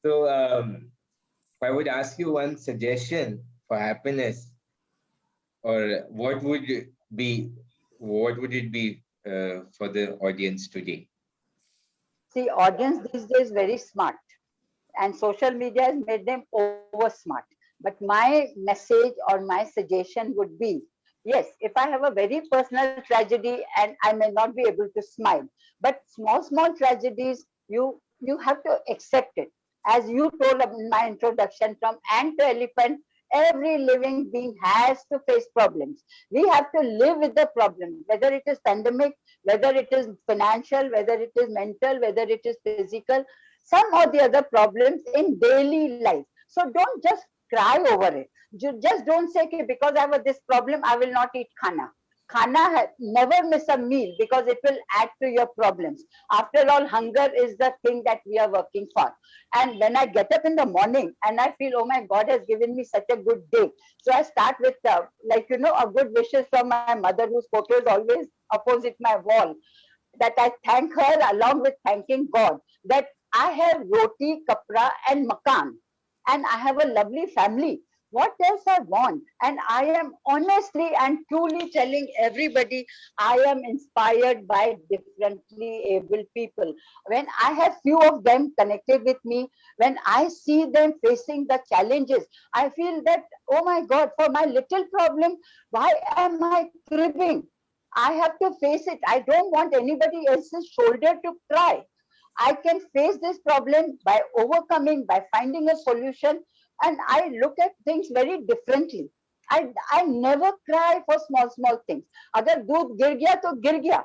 So if I would ask you one suggestion for happiness, or what would it be for the audience today? See, audience these days very smart, and social media has made them over smart. But my message or my suggestion would be, yes, if I have a very personal tragedy and I may not be able to smile, but small tragedies, you have to accept it. As you told in my introduction, from ant to elephant, every living being has to face problems. We have to live with the problem, whether it is pandemic, whether it is financial, whether it is mental, whether it is physical, some or the other problems in daily life. So don't just cry over it. You just don't say, okay, because I have this problem, I will not eat khana. Never miss a meal, because it will add to your problems. After all, hunger is the thing that we are working for. And when I get up in the morning and I feel, oh my God has given me such a good day. So I start with a good wishes from my mother, whose photo is always opposite my wall, that I thank her along with thanking God that I have roti, kapra and makan, and I have a lovely family. What else I want? And I am honestly and truly telling everybody, I am inspired by differently able people. When I have few of them connected with me, when I see them facing the challenges, I feel that, oh my God, for my little problem, why am I cribbing? I have to face it. I don't want anybody else's shoulder to cry. I can face this problem by overcoming, by finding a solution, and I look at things very differently. I never cry for small things. अगर दूध गिर गया तो गिर गया.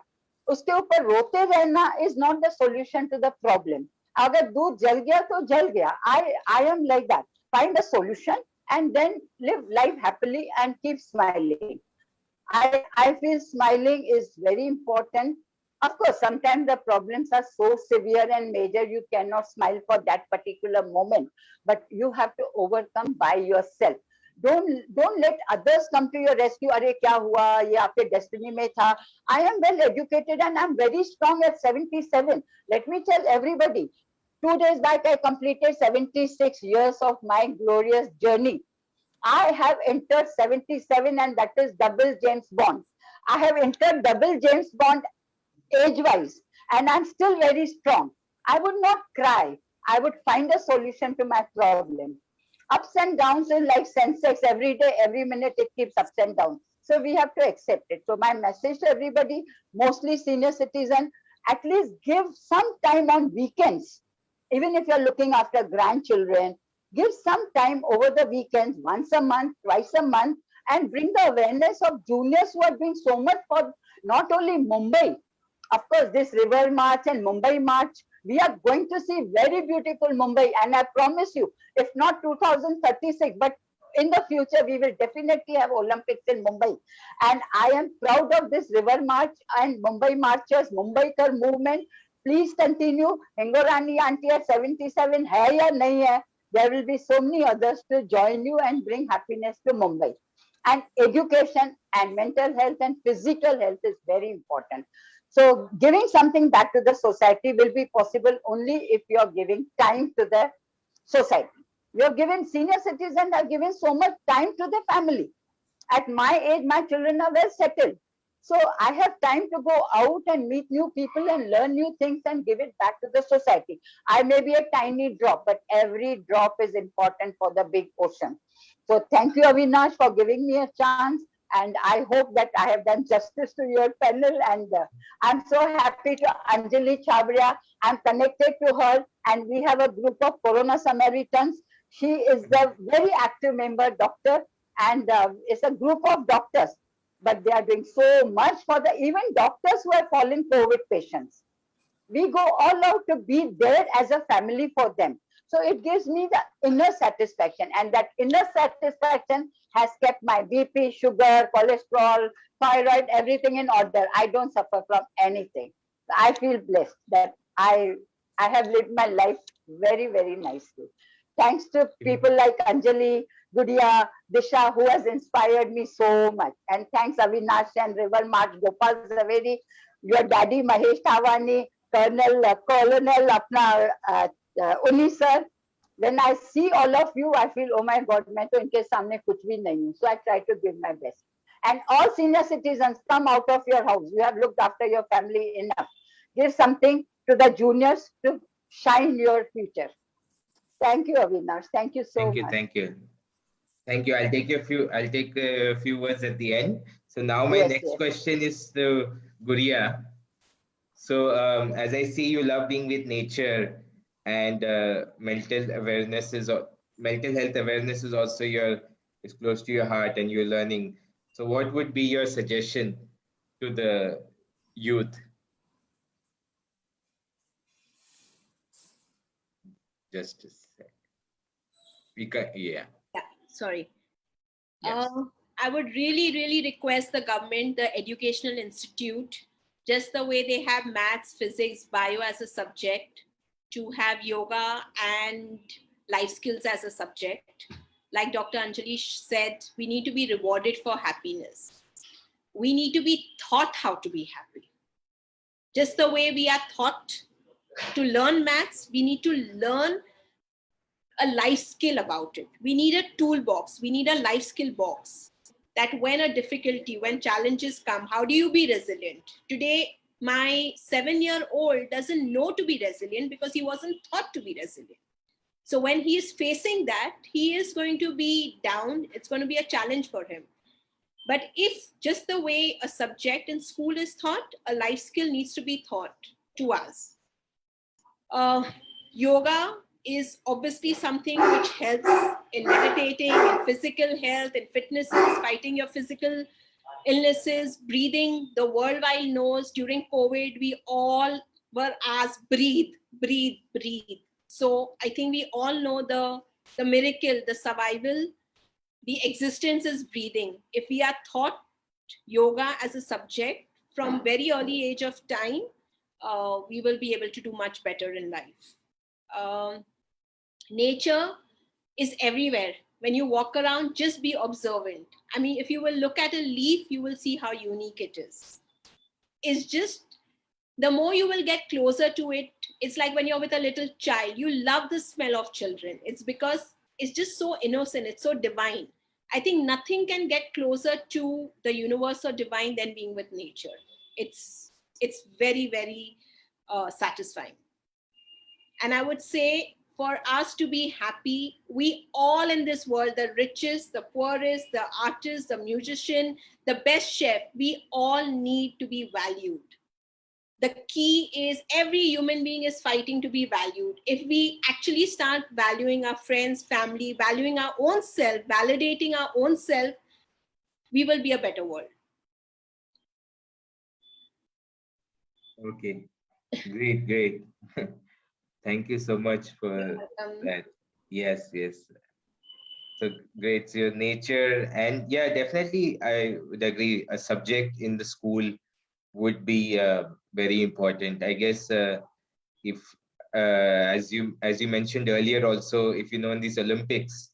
उसके ऊपर रोते रहना is not the solution to the problem. अगर दूध जल गया तो जल गया. I am like that. Find a solution and then live life happily and keep smiling. I feel smiling is very important. Of course, sometimes the problems are so severe and major, you cannot smile for that particular moment, but you have to overcome by yourself. Don't let others come to your rescue. Arey kya hua? Ye aapke destiny mein tha. I am well educated and I'm very strong at 77. Let me tell everybody, 2 days back I completed 76 years of my glorious journey. I have entered 77, and that is double James Bond. I have entered double James Bond age-wise, and I'm still very strong. I would not cry. I would find a solution to my problem. Ups and downs is like Sensex. Every day, every minute, it keeps ups and downs. So we have to accept it. So my message to everybody, mostly senior citizen, at least give some time on weekends. Even if you're looking after grandchildren, give some time over the weekends, once a month, twice a month, and bring the awareness of juniors who are doing so much for not only Mumbai. Of course, this River March and Mumbai March, we are going to see very beautiful Mumbai. And I promise you, if not 2036, but in the future, we will definitely have Olympics in Mumbai. And I am proud of this River March and Mumbai Marchers, Mumbaikar movement. Please continue. Hingorani auntie at 77 hai ya nahi hai. There will be so many others to join you and bring happiness to Mumbai. And education and mental health and physical health is very important. So giving something back to the society will be possible only if you are giving time to the society. We have given senior citizens have given so much time to the family. At my age, my children are well settled. So I have time to go out and meet new people and learn new things and give it back to the society. I may be a tiny drop, but every drop is important for the big ocean. So thank you, Avinash, for giving me a chance. And I hope that I have done justice to your panel. And I'm so happy to Anjali Chabria. I'm connected to her. And we have a group of Corona Samaritans. She is the very active member, doctor. And it's a group of doctors. But they are doing so much for the even doctors who are fallen COVID patients. We go all out to be there as a family for them. So it gives me the inner satisfaction, and that inner satisfaction has kept my BP, sugar, cholesterol, thyroid, everything in order. I don't suffer from anything. I feel blessed that I have lived my life very, very nicely. Thanks to people like Anjali, Gudia, Disha, who has inspired me so much. And thanks Avinash and River March, Gopal Zaveri, your daddy Mahesh Thawani, Colonel Apna Uni sir. When I see all of you, I feel, oh my God, मैं तो इनके सामने कुछ भी नहीं हूँ. So I try to give my best. And all senior citizens, come out of your house. You have looked after your family enough. Give something to the juniors to shine your future. Thank you, Avinash. Thank you so much. Thank you. Thank you. I'll take a few words at the end. So now my next question is to Guria. So as I see, you love being with nature, and mental health awareness is also is close to your heart, and you're learning. So what would be your suggestion to the youth? Just a sec. Yeah. Sorry. Yes. I would really request the government, the Educational Institute, just the way they have maths, physics, bio as a subject, to have yoga and life skills as a subject. Like Dr. Anjali said, we need to be rewarded for happiness. We need to be taught how to be happy. Just the way we are taught to learn maths, we need to learn a life skill about it. We need a toolbox. We need a life skill box, that when a difficulty, when challenges come, how do you be resilient? Today, my 7-year-old doesn't know to be resilient because he wasn't taught to be resilient. So when he is facing that, he is going to be down. It's going to be a challenge for him. But if just the way a subject in school is taught, a life skill needs to be taught to us. Yoga is obviously something which helps in meditating, in physical health, in fitnesses, fighting your physical illnesses, breathing. The worldwide knows during COVID, we all were asked, breathe, breathe, breathe. So I think we all know the miracle, the survival, the existence is breathing. If we are taught yoga as a subject from very early age of time, we will be able to do much better in life. Nature is everywhere. When you walk around, just be observant. I mean, if you will look at a leaf, you will see how unique it is. It's just, the more you will get closer to it, it's like when you're with a little child, you love the smell of children. It's because it's just so innocent, it's so divine. I think nothing can get closer to the universe or divine than being with nature. It's very, very satisfying. And I would say, for us to be happy, we all in this world, the richest, the poorest, the artist, the musician, the best chef, we all need to be valued. The key is every human being is fighting to be valued. If we actually start valuing our friends, family, valuing our own self, validating our own self, we will be a better world. Okay, great, great. Thank you so much for that. Yes, yes. So great. So your nature, and yeah, definitely, I would agree. A subject in the school would be very important. I guess if, as you mentioned earlier, also, if you know in these Olympics,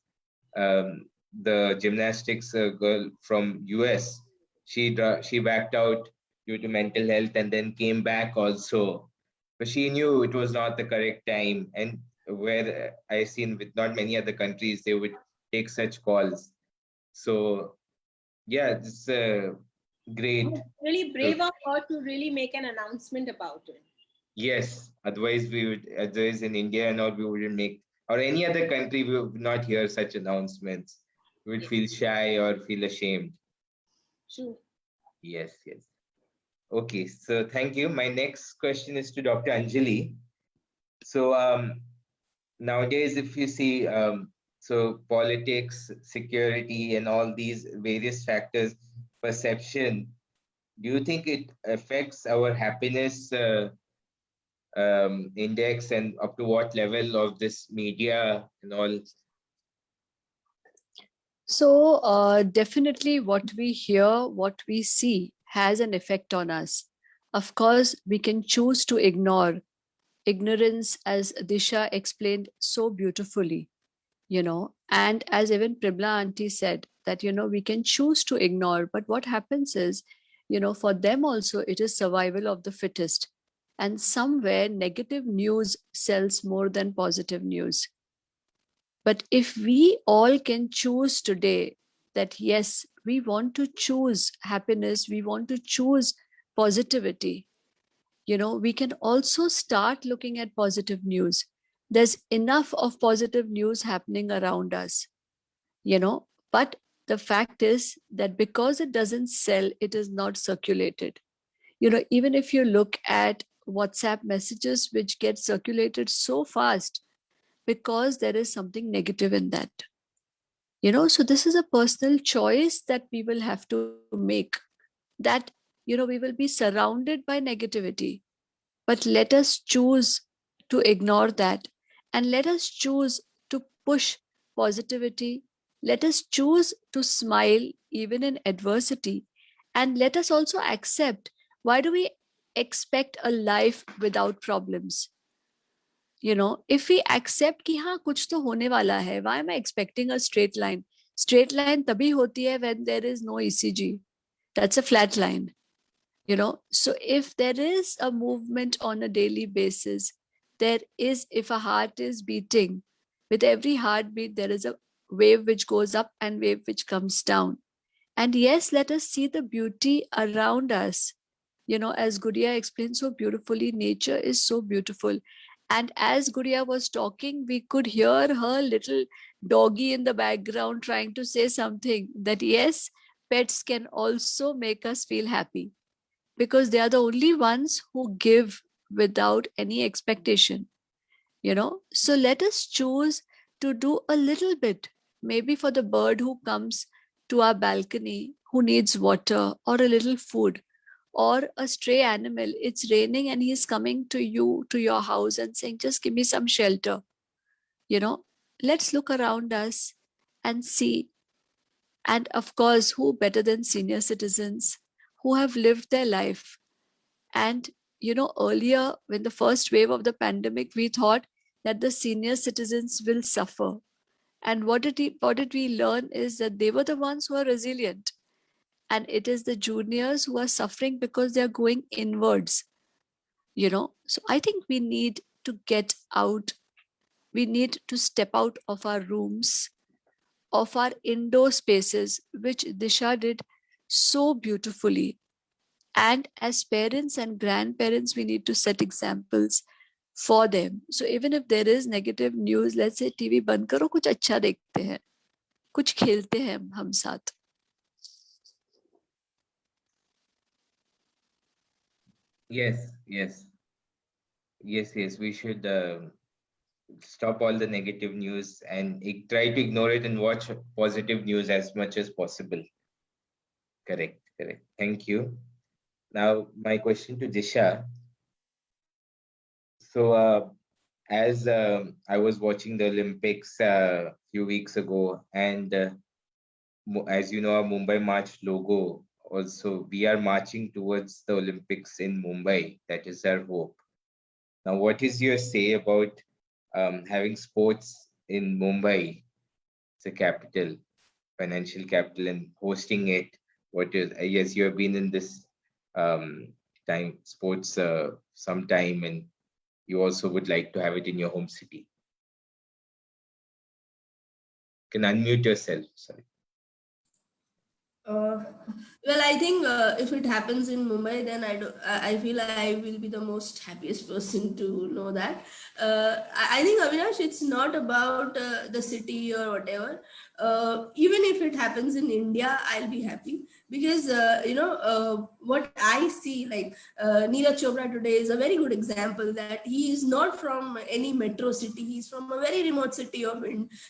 the gymnastics girl from US, she backed out due to mental health and then came back also, but she knew it was not the correct time. And where I seen with not many other countries, they would take such calls. So yeah, it's great. Really brave of her to really make an announcement about it. Yes, otherwise we would, otherwise in India and all, we wouldn't make, or any other country, we would not hear such announcements. We would feel shy or feel ashamed. True. Yes, yes. Okay, so thank you. My next question is to Dr. Anjali. So nowadays, if you see, so politics, security, and all these various factors, perception, do you think it affects our happiness index, and up to what level of this media and all? So definitely what we hear, what we see has an effect on us. Of course, we can choose to ignore ignorance, as Disha explained so beautifully, and as even Pribla auntie said, that, we can choose to ignore, but what happens is, for them also, it is survival of the fittest. And somewhere negative news sells more than positive news. But if we all can choose today that, yes, we want to choose happiness, we want to choose positivity, we can also start looking at positive news. There's enough of positive news happening around us, but the fact is that because it doesn't sell, it is not circulated. Even if you look at WhatsApp messages, which get circulated so fast, because there is something negative in that. So this is a personal choice that we will have to make, that, we will be surrounded by negativity, but let us choose to ignore that, and let us choose to push positivity. Let us choose to smile even in adversity, and let us also accept, why do we expect a life without problems? If we accept कि हाँ कुछ तो होने वाला है, why am I expecting a straight line? Straight line तभी होती है when there is no ECG. That's a flat line. So if there is a movement on a daily basis, if a heart is beating, with every heartbeat, there is a wave which goes up and wave which comes down. And yes, let us see the beauty around us. As Gudiya explained so beautifully, nature is so beautiful. And as Gudiya was talking, we could hear her little doggy in the background trying to say something, that yes, pets can also make us feel happy, because they are the only ones who give without any expectation. So let us choose to do a little bit, maybe for the bird who comes to our balcony, who needs water or a little food, or a stray animal. It's raining and he's coming to you, to your house, and saying, just give me some shelter. Let's look around us and see. And of course, who better than senior citizens who have lived their life? And earlier, when the first wave of the pandemic, we thought that the senior citizens will suffer. And what did we learn is that they were the ones who are resilient. And it is the juniors who are suffering because they are going inwards. So I think we need to get out. We need to step out of our rooms, of our indoor spaces, which Disha did so beautifully. And as parents and grandparents, we need to set examples for them. So even if there is negative news, let's say TV बंद करो, कुछ अच्छा देखते हैं, कुछ खेलते हैं हम साथ. Yes, yes, yes. We should stop all the negative news and try to ignore it and watch positive news as much as possible. Correct, correct. Thank you. Now, my question to Disha. So, as I was watching the Olympics a few weeks ago, and as you know, our Mumbai March logo also, we are marching towards the Olympics in Mumbai. That is our hope. Now, what is your say about having sports in Mumbai, the capital, financial capital, and hosting it? What is, yes, you have been in this sports some time, and you also would like to have it in your home city. You can unmute yourself. Sorry. Well, I think if it happens in Mumbai, then I feel I will be the most happiest person to know that. I think, Avinash, it's not about the city or whatever. Even if it happens in India, I'll be happy because what I see, like Neeraj Chopra today is a very good example that he is not from any metro city. He's from a very remote city of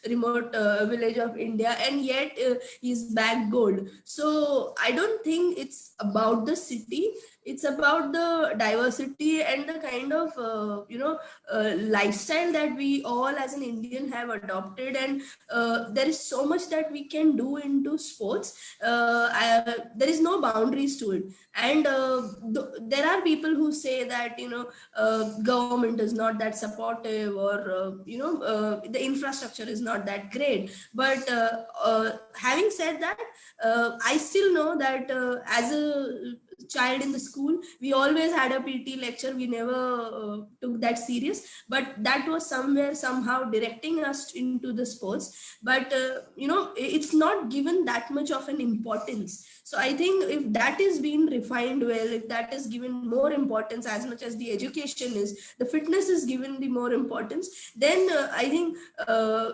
remote village of India, and yet he's bagged gold. So I don't think it's about the city. It's about the diversity and the kind of lifestyle that we all as an Indian have adopted, and there is so much that we can do into sports. There is no boundaries to it, and there are people who say that government is not that supportive, or the infrastructure is not that great. But having said that, I still know that as a child in the school, we always had a PT lecture. We never took that serious, but that was somewhere somehow directing us into the sports. But it's not given that much of an importance. So I think if that is being refined well, if that is given more importance as much as the education is, the fitness is given the more importance, then I think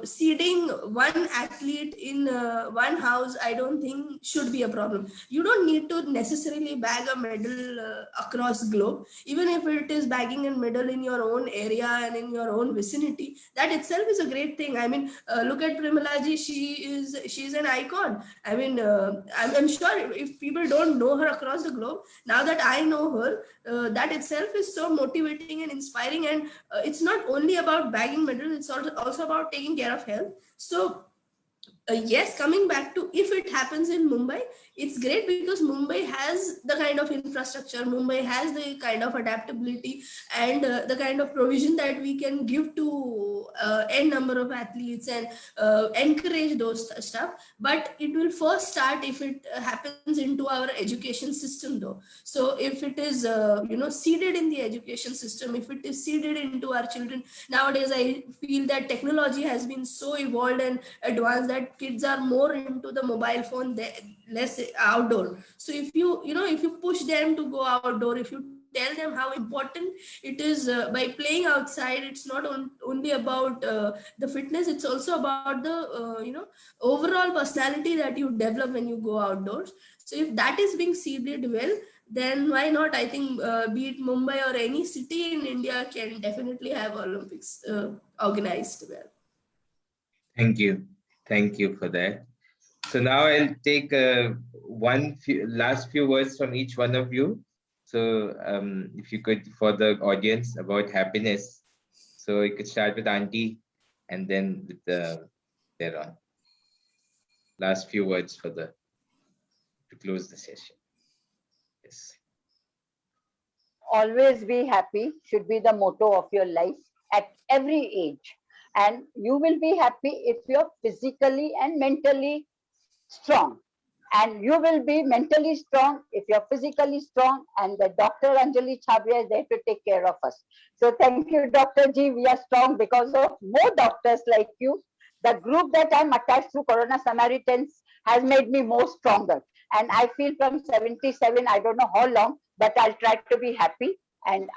seeding one athlete in one house, I don't think should be a problem. You don't need to necessarily bag a medal across globe. Even if it is bagging a medal in your own area and in your own vicinity, that itself is a great thing. I mean, look at Primalaji. She's an icon. I mean, I'm sure if people don't know her across the globe, now that I know her, that itself is so motivating and inspiring. And it's not only about bagging medals, it's also about taking care of health. So yes, coming back to if it happens in Mumbai, it's great because Mumbai has the kind of infrastructure, Mumbai has the kind of adaptability and the kind of provision that we can give to n number of athletes and encourage those stuff. But it will first start if it happens into our education system, though. So if it is seeded in the education system, if it is seeded into our children, nowadays I feel that technology has been so evolved and advanced that kids are more into the mobile phone, less outdoor. So if you push them to go outdoor, if you tell them how important it is by playing outside, it's not only about the fitness, it's also about the overall personality that you develop when you go outdoors. So if that is being seeded well, then why not? I think be it Mumbai or any city in India can definitely have Olympics organized well. Thank you for that. So now I'll take last few words from each one of you. So if you could, for the audience, about happiness. So you could start with Auntie and then with thereon. Last few words to close the session. Yes. Always be happy should be the motto of your life at every age. And you will be happy if you're physically and mentally strong. And you will be mentally strong if you're physically strong. And the Dr. Anjali Chhabria is there to take care of us. So thank you, Dr. G. We are strong because of more doctors like you. The group that I'm attached to, Corona Samaritans, has made me more stronger. And I feel from 77, I don't know how long, but I'll try to be happy. And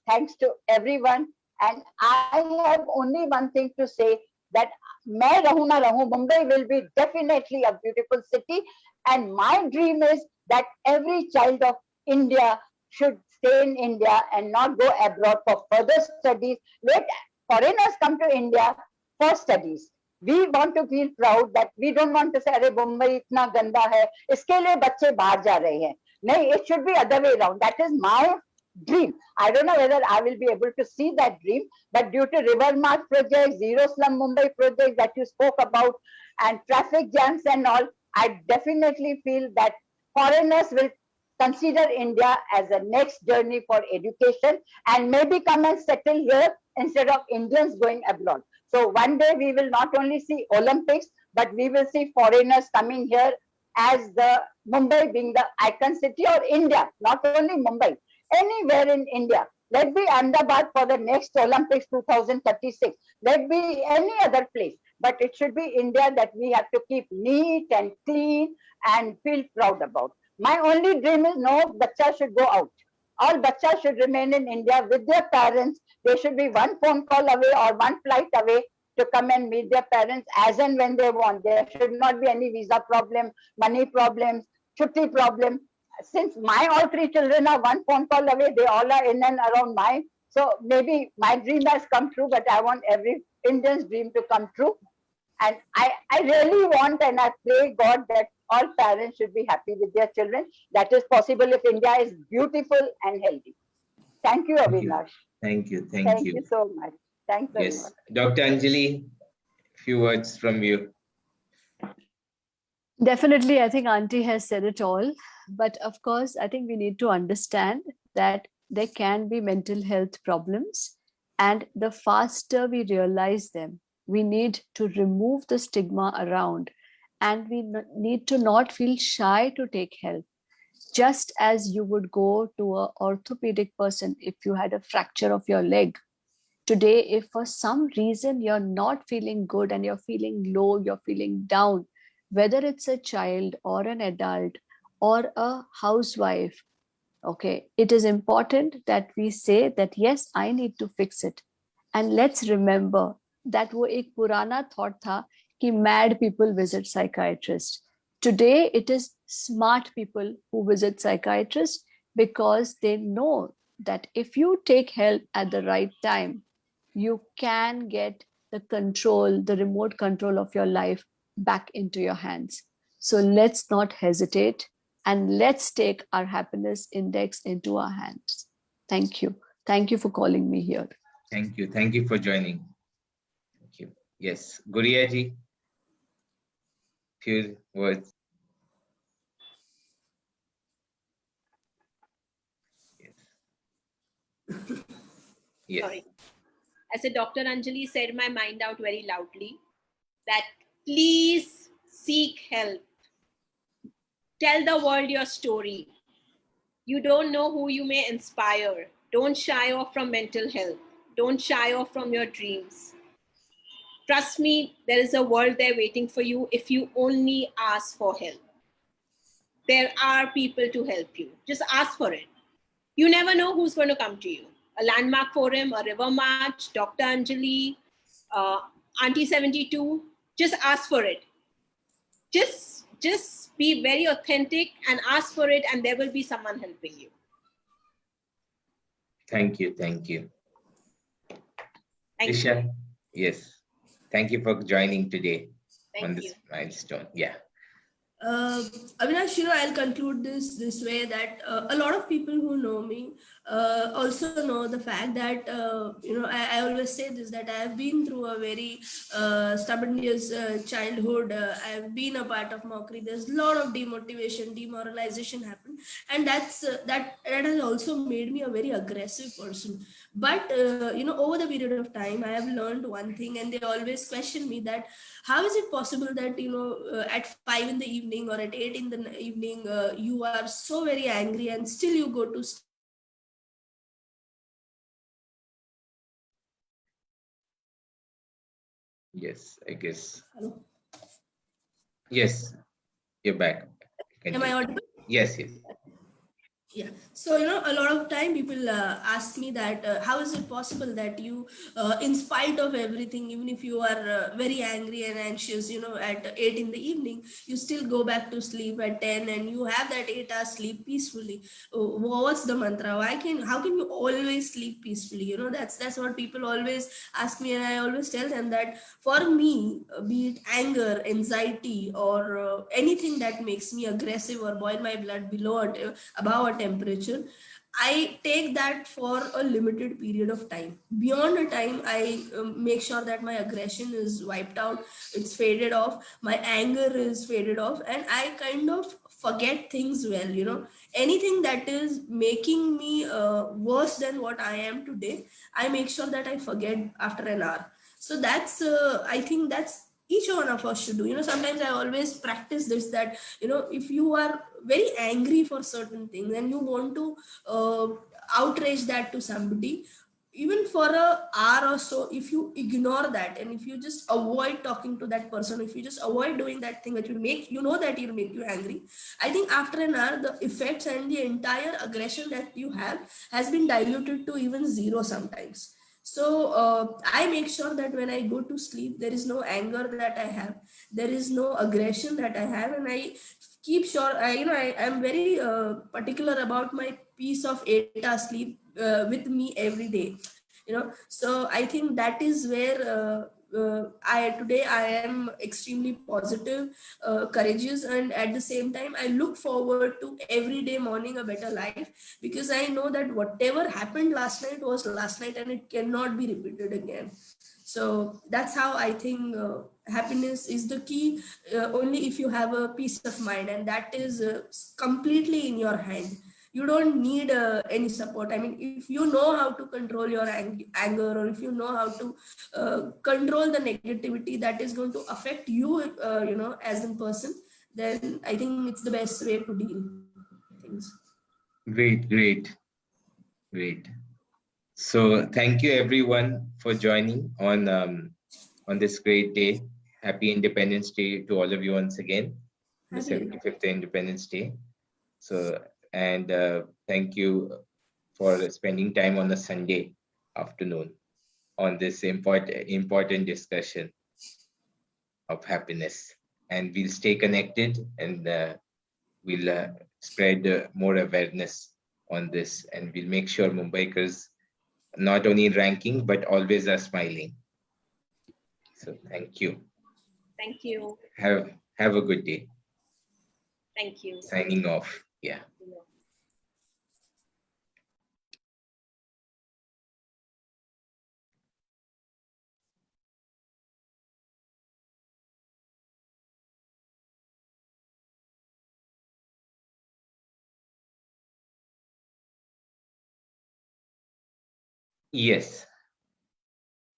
thanks to everyone. And I have only one thing to say, that main rahu na rahu, Mumbai will be definitely a beautiful city. And my dream is that every child of India should stay in India and not go abroad for further studies. Let foreigners come to India for studies. We want to feel proud that we don't want to say, "अरे मुंबई इतना गंदा है, इसके लिए बच्चे बाहर जा रहे हैं." नहीं, it should be other way around. That is my dream. I don't know whether I will be able to see that dream, but due to River March project, Zero Slum Mumbai project that you spoke about, and traffic jams and all, I definitely feel that foreigners will consider India as a next journey for education and maybe come and settle here instead of Indians going abroad. So one day we will not only see Olympics, but we will see foreigners coming here as the Mumbai being the icon city, or India, not only Mumbai, anywhere in India. Let be Ahmedabad for the next Olympics 2036. Let be any other place, but it should be India that we have to keep neat and clean and feel proud about. My only dream is no bacha should go out. All bacha should remain in India with their parents. They should be one phone call away or one flight away to come and meet their parents as and when they want. There should not be any visa problem, money problems, chutti problem. Since my all three children are one phone call away, they all are in and around mine. So maybe my dream has come true, but I want every Indian's dream to come true. And I really want, and I pray God that all parents should be happy with their children. That is possible if India is beautiful and healthy. Thank you, Avinash. Thank you. Thank you so much. Thanks very Yes, much. Dr. Anjali, few words from you. Definitely, I think Auntie has said it all. But of course, I think we need to understand that there can be mental health problems. And the faster we realize them, we need to remove the stigma around. And we need to not feel shy to take help. Just as you would go to an orthopedic person if you had a fracture of your leg. Today, if for some reason you're not feeling good and you're feeling low, you're feeling down, whether it's a child or an adult or a housewife, okay, it is important that we say that, yes, I need to fix it. And let's remember that wo ek purana thought tha ki mad people visit psychiatrists. Today, it is smart people who visit psychiatrists because they know that if you take help at the right time, you can get the control, the remote control of your life back into your hands. So let's not hesitate and let's take our happiness index into our hands. Thank you. Thank you for calling me here. Thank you. Thank you for joining. Thank you. Yes, Guriya ji, few words. Yes. Sorry. As a Dr. Anjali said my mind out very loudly, that please seek help. Tell the world your story. You don't know who you may inspire. Don't shy off from mental health. Don't shy off from your dreams. Trust me, there is a world there waiting for you if you only ask for help. There are people to help you. Just ask for it. You never know who's going to come to you. A landmark forum, a river march, Dr. Anjali, Auntie 72, just ask for it. Just be very authentic and ask for it, and there will be someone helping you. Thank you. Thank you. Thank Disha, you. yes. Thank you for joining today on Thank this you. milestone. Yeah. Avinash, I'll conclude this way that a lot of people who know me also know the fact that I always say this, that I have been through a very stubborn childhood. I have been a part of mockery. There's a lot of demotivation, demoralization happened, and that has also made me a very aggressive person. But over the period of time, I have learned one thing, and they always question me that how is it possible that at 5 in the evening or at 8 in the evening you are so very angry and still you go to Yes, I guess. Hello? Yes, you're back. Am I audible? Yes, yes. Yeah. So, a lot of time people ask me that how is it possible that you, in spite of everything, even if you are very angry and anxious, at 8 in the evening, you still go back to sleep at 10 and you have that 8 hours sleep peacefully. What's the mantra? How can you always sleep peacefully? That's what people always ask me. And I always tell them that for me, be it anger, anxiety, or anything that makes me aggressive or boil my blood above a temperature, I take that for a limited period of time. Beyond a time, I make sure that my aggression is wiped out, it's faded off, my anger is faded off, and I kind of forget things well. Anything that is making me worse than what I am today, I make sure that I forget after an hour. So that's, I think that's each one of us should do. Sometimes I always practice this, that if you are very angry for certain things and you want to outrage that to somebody, even for a hour or so, if you ignore that and if you just avoid talking to that person, if you just avoid doing that thing that will make that will make you angry, I think after an hour the effects and the entire aggression that you have has been diluted to even zero sometimes. So I make sure that when I go to sleep, there is no anger that I have, there is no aggression that I have, and I keep sure I am very particular about my piece of 8 hours sleep with me every day. So I think that is where I am extremely positive, courageous, and at the same time I look forward to every day morning a better life, because I know that whatever happened last night was last night and it cannot be repeated again. So that's how I think happiness is the key, only if you have a peace of mind, and that is completely in your hand. You don't need any support. I mean, if you know how to control your anger, or if you know how to control the negativity that is going to affect you, as a person, then I think it's the best way to deal things. Great, great, great. So thank you everyone for joining on this great day. Happy Independence Day to all of you once again, the 75th Independence Day. So, and thank you for spending time on a Sunday afternoon on this important discussion of happiness. And we'll stay connected, and we'll spread more awareness on this, and we'll make sure Mumbaikars not only ranking but always are smiling. So thank you. Thank you. Have a good day. Thank you. Signing off. Yeah. Yes.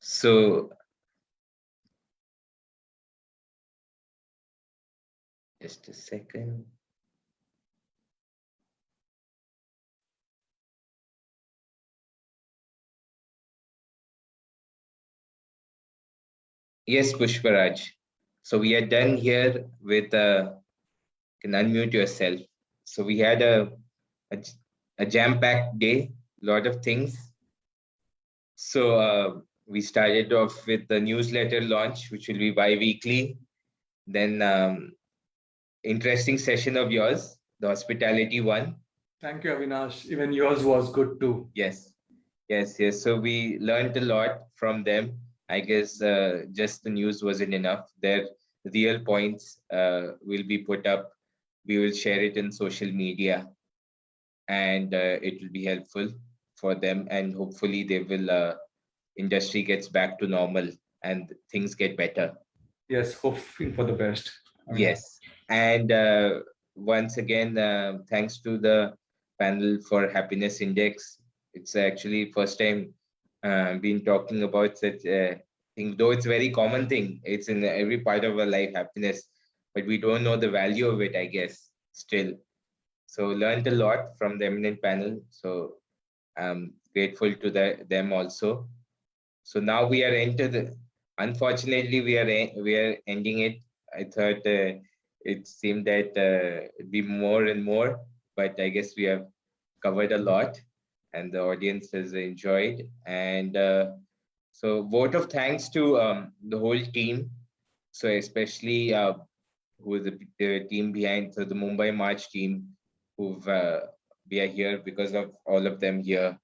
So just a second. Yes, Pushparaj. So we are done here with can unmute yourself. So we had a jam-packed day, lot of things. So we started off with the newsletter launch, which will be bi-weekly. Then interesting session of yours, the hospitality one. Thank you, Avinash. Even yours was good too. Yes. So we learned a lot from them. I guess just the news wasn't enough. Their real points will be put up. We will share it in social media, and it will be helpful for them. And hopefully, they will industry gets back to normal and things get better. Yes, hoping for the best. Yes, and once again, thanks to the panel for Happiness Index. It's actually first time been talking about such thing, though it's a very common thing. It's in every part of our life, happiness, but we don't know the value of it, I guess, still. So learned a lot from the eminent panel. So I'm grateful to them also. So now we are unfortunately, we are ending it. I thought it seemed that it'd be more and more, but I guess we have covered a lot, and the audience has enjoyed. And so, vote of thanks to the whole team. So, especially who is the team behind, so the Mumbai March team, who've we are here because of all of them here.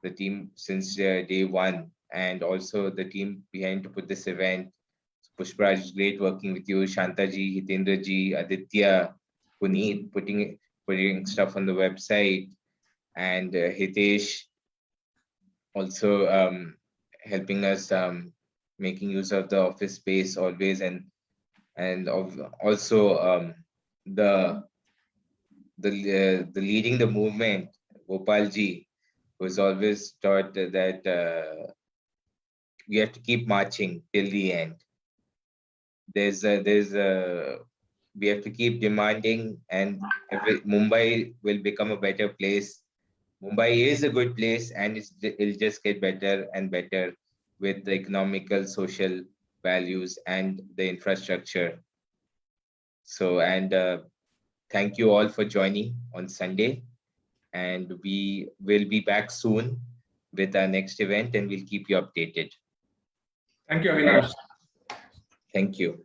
The team since day one, and also the team behind to put this event. Pushparaj, great working with you. Shantaji, Hitendraji, Aditya, Puneet, putting stuff on the website, and Hitesh also helping us making use of the office space always, and also the leading the movement, Gopalji, was always taught that we have to keep marching till the end. We have to keep demanding, and Mumbai will become a better place. Mumbai is a good place, and it'll just get better and better with the economical, social values and the infrastructure. So, and thank you all for joining on Sunday, and we will be back soon with our next event, and we'll keep you updated. Thank you, Avinash. Thank you.